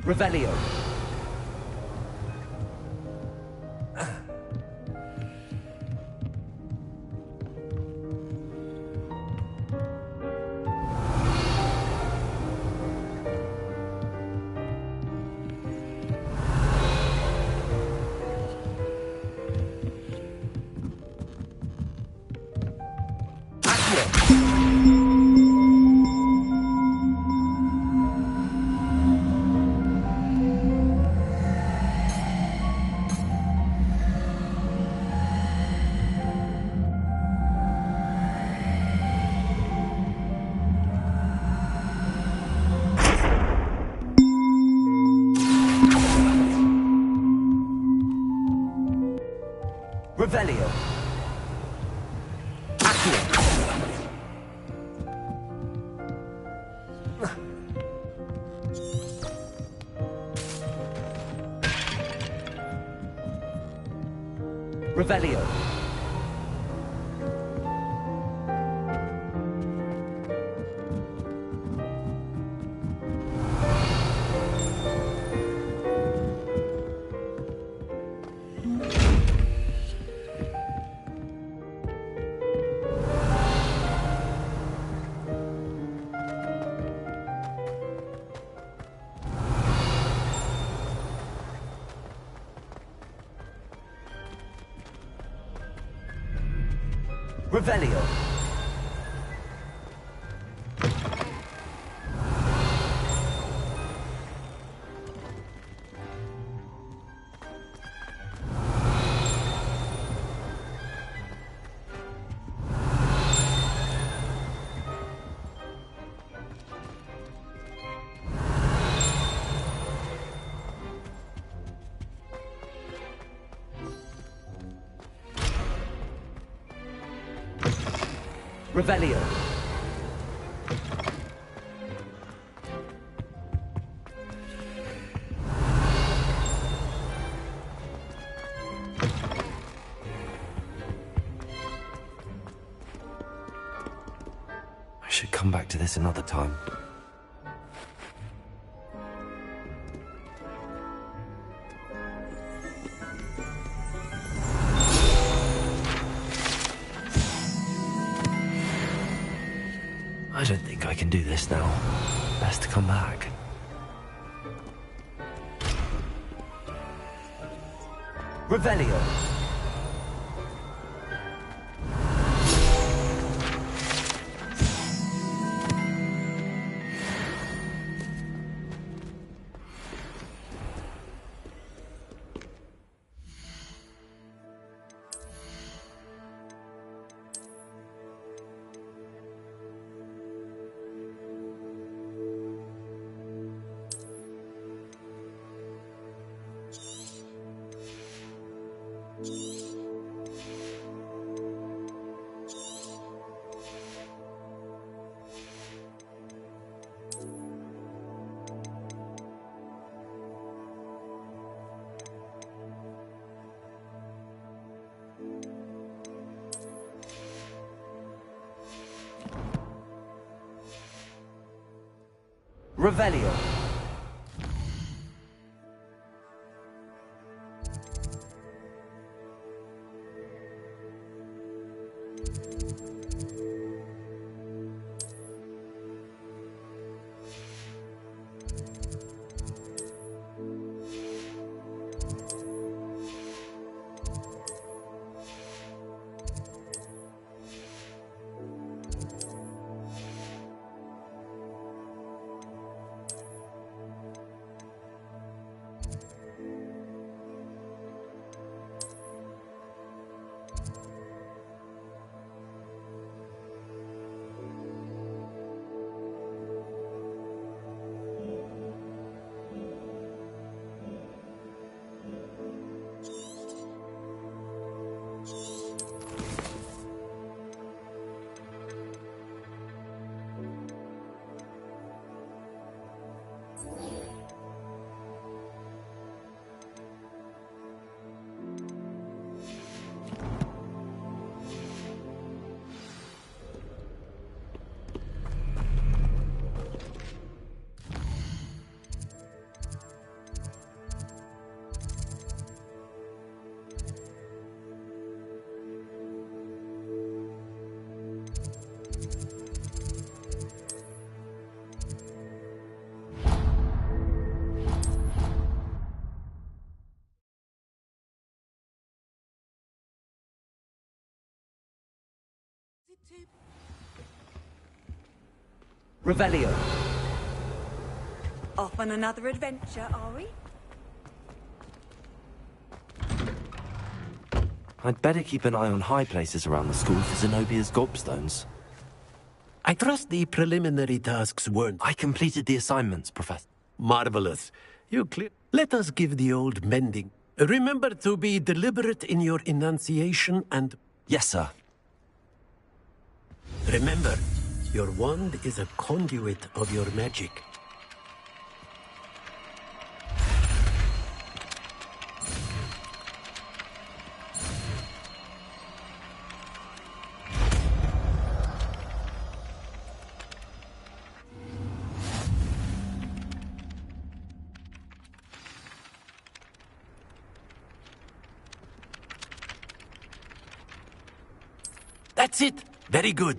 Revelio. Revelio. Accio. Revelio. Revelio. Revelio. I should come back to this another time. I don't think I can do this now. Best to come back. Revelio. Revelio. Revelio. Off on another adventure, are we? I'd better keep an eye on high places around the school for Zenobia's gobstones. I trust the preliminary tasks weren't... I completed the assignments, Professor. Marvelous. You clear... Let us give the old mending. Remember to be deliberate in your enunciation and... Yes, sir. Remember, your wand is a conduit of your magic. That's it! Very good.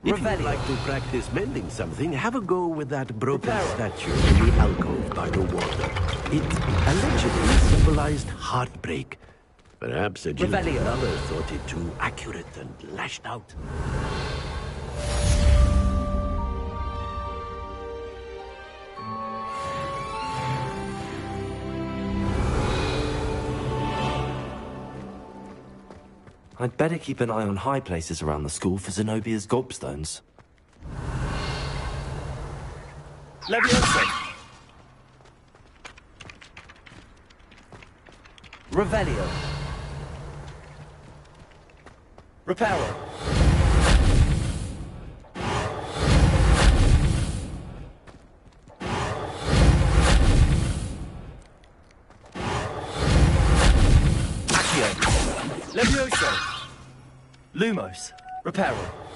If you'd like to practice mending something, have a go with that broken statue in the alcove by the water. It allegedly symbolized heartbreak. Perhaps a guilty lover thought it too accurate and lashed out. I'd better keep an eye on high places around the school for Zenobia's gobstones. Leviosa. Revelio. Reparo. Levioso. Lumos. Reparo.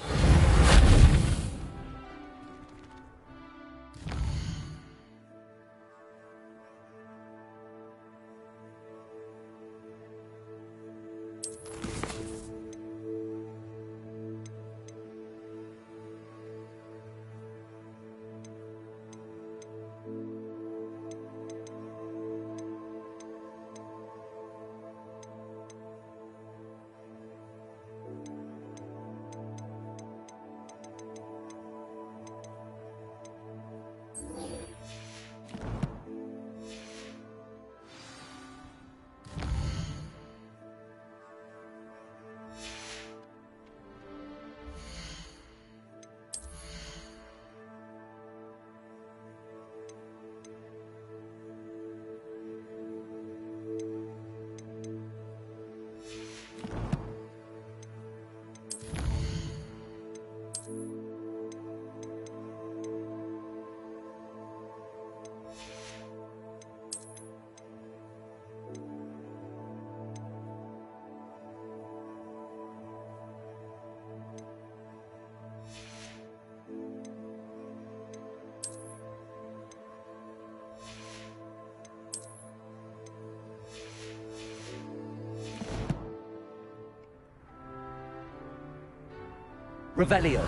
Revelio.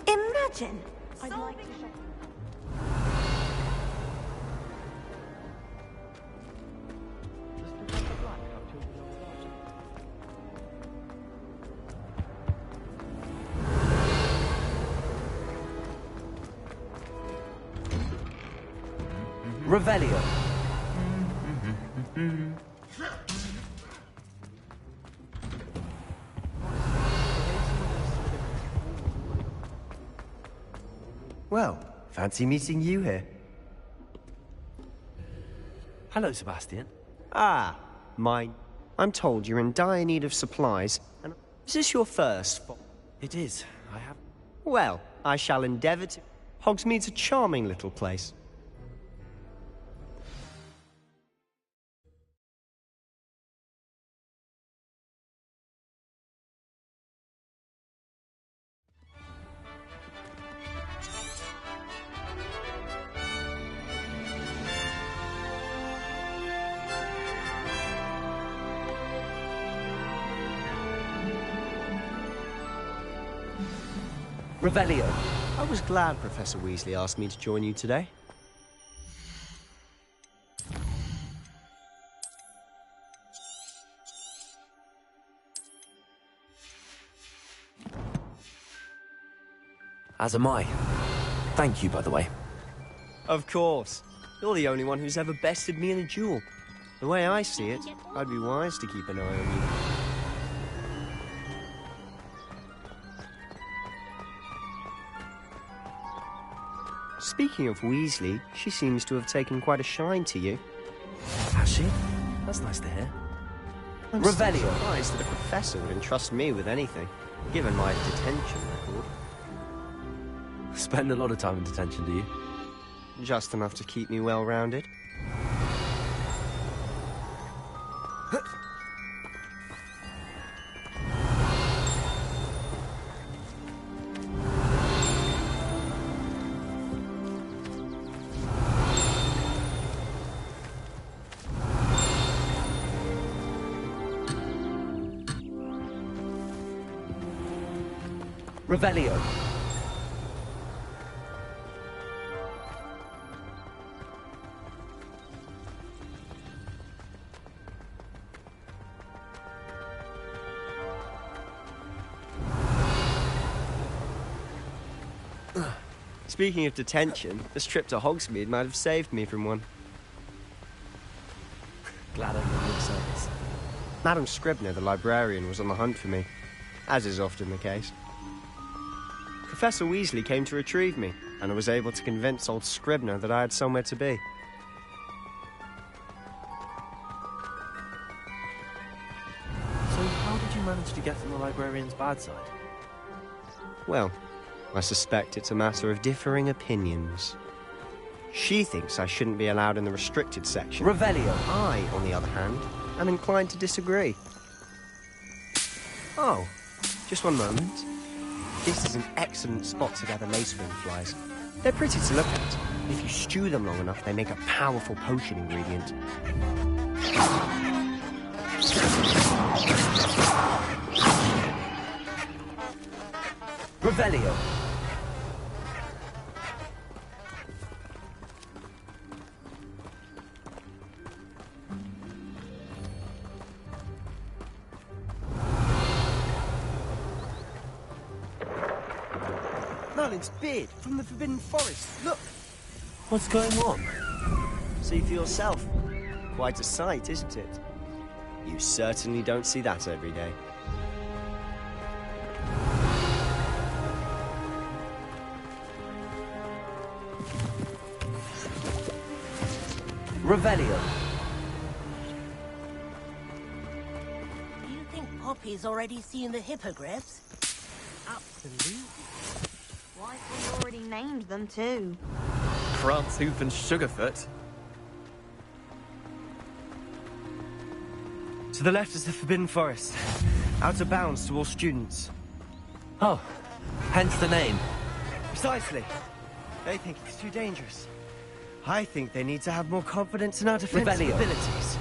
Imagine. I'd like to Revelio. Well, fancy meeting you here. Hello, Sebastian. Ah, mine. I'm told you're in dire need of supplies, and is this your first? It is. I have. Well, I shall endeavour to. Hogsmeade's a charming little place. Revelio. I was glad Professor Weasley asked me to join you today. As am I. Thank you, by the way. Of course. You're the only one who's ever bested me in a duel. The way I see it, I'd be wise to keep an eye on you. Speaking of Weasley, she seems to have taken quite a shine to you. Has she? That's nice to hear. I'm still surprised that a professor would entrust me with anything, given my detention record. Spend a lot of time in detention, do you? Just enough to keep me well-rounded. Revelio. Speaking of detention, this trip to Hogsmeade might have saved me from one. Glad I could be of service. Madam Scribner, the librarian, was on the hunt for me, as is often the case. Professor Weasley came to retrieve me, and I was able to convince old Scribner that I had somewhere to be. So how did you manage to get on the librarian's bad side? Well, I suspect it's a matter of differing opinions. She thinks I shouldn't be allowed in the restricted section. Revelio. I, on the other hand, am inclined to disagree. Oh, just one moment. This is an excellent spot to gather lacewing flies. They're pretty to look at. If you stew them long enough, they make a powerful potion ingredient. Revelio. Merlin's beard from the Forbidden Forest. Look! What's going on? See for yourself. Quite a sight, isn't it? You certainly don't see that every day. Revelio. Do you think Poppy's already seen the hippogriffs? Absolutely. Why have we already named them too? Crantooth and Sugarfoot. To the left is the Forbidden Forest. Out of bounds to all students. Oh, hence the name. Precisely. They think it's too dangerous. I think they need to have more confidence in our defensive Revelio. abilities.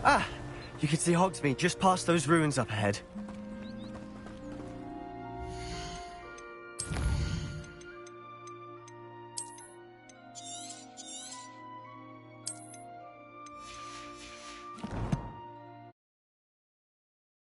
Ah! You can see Hogsmeade just past those ruins up ahead.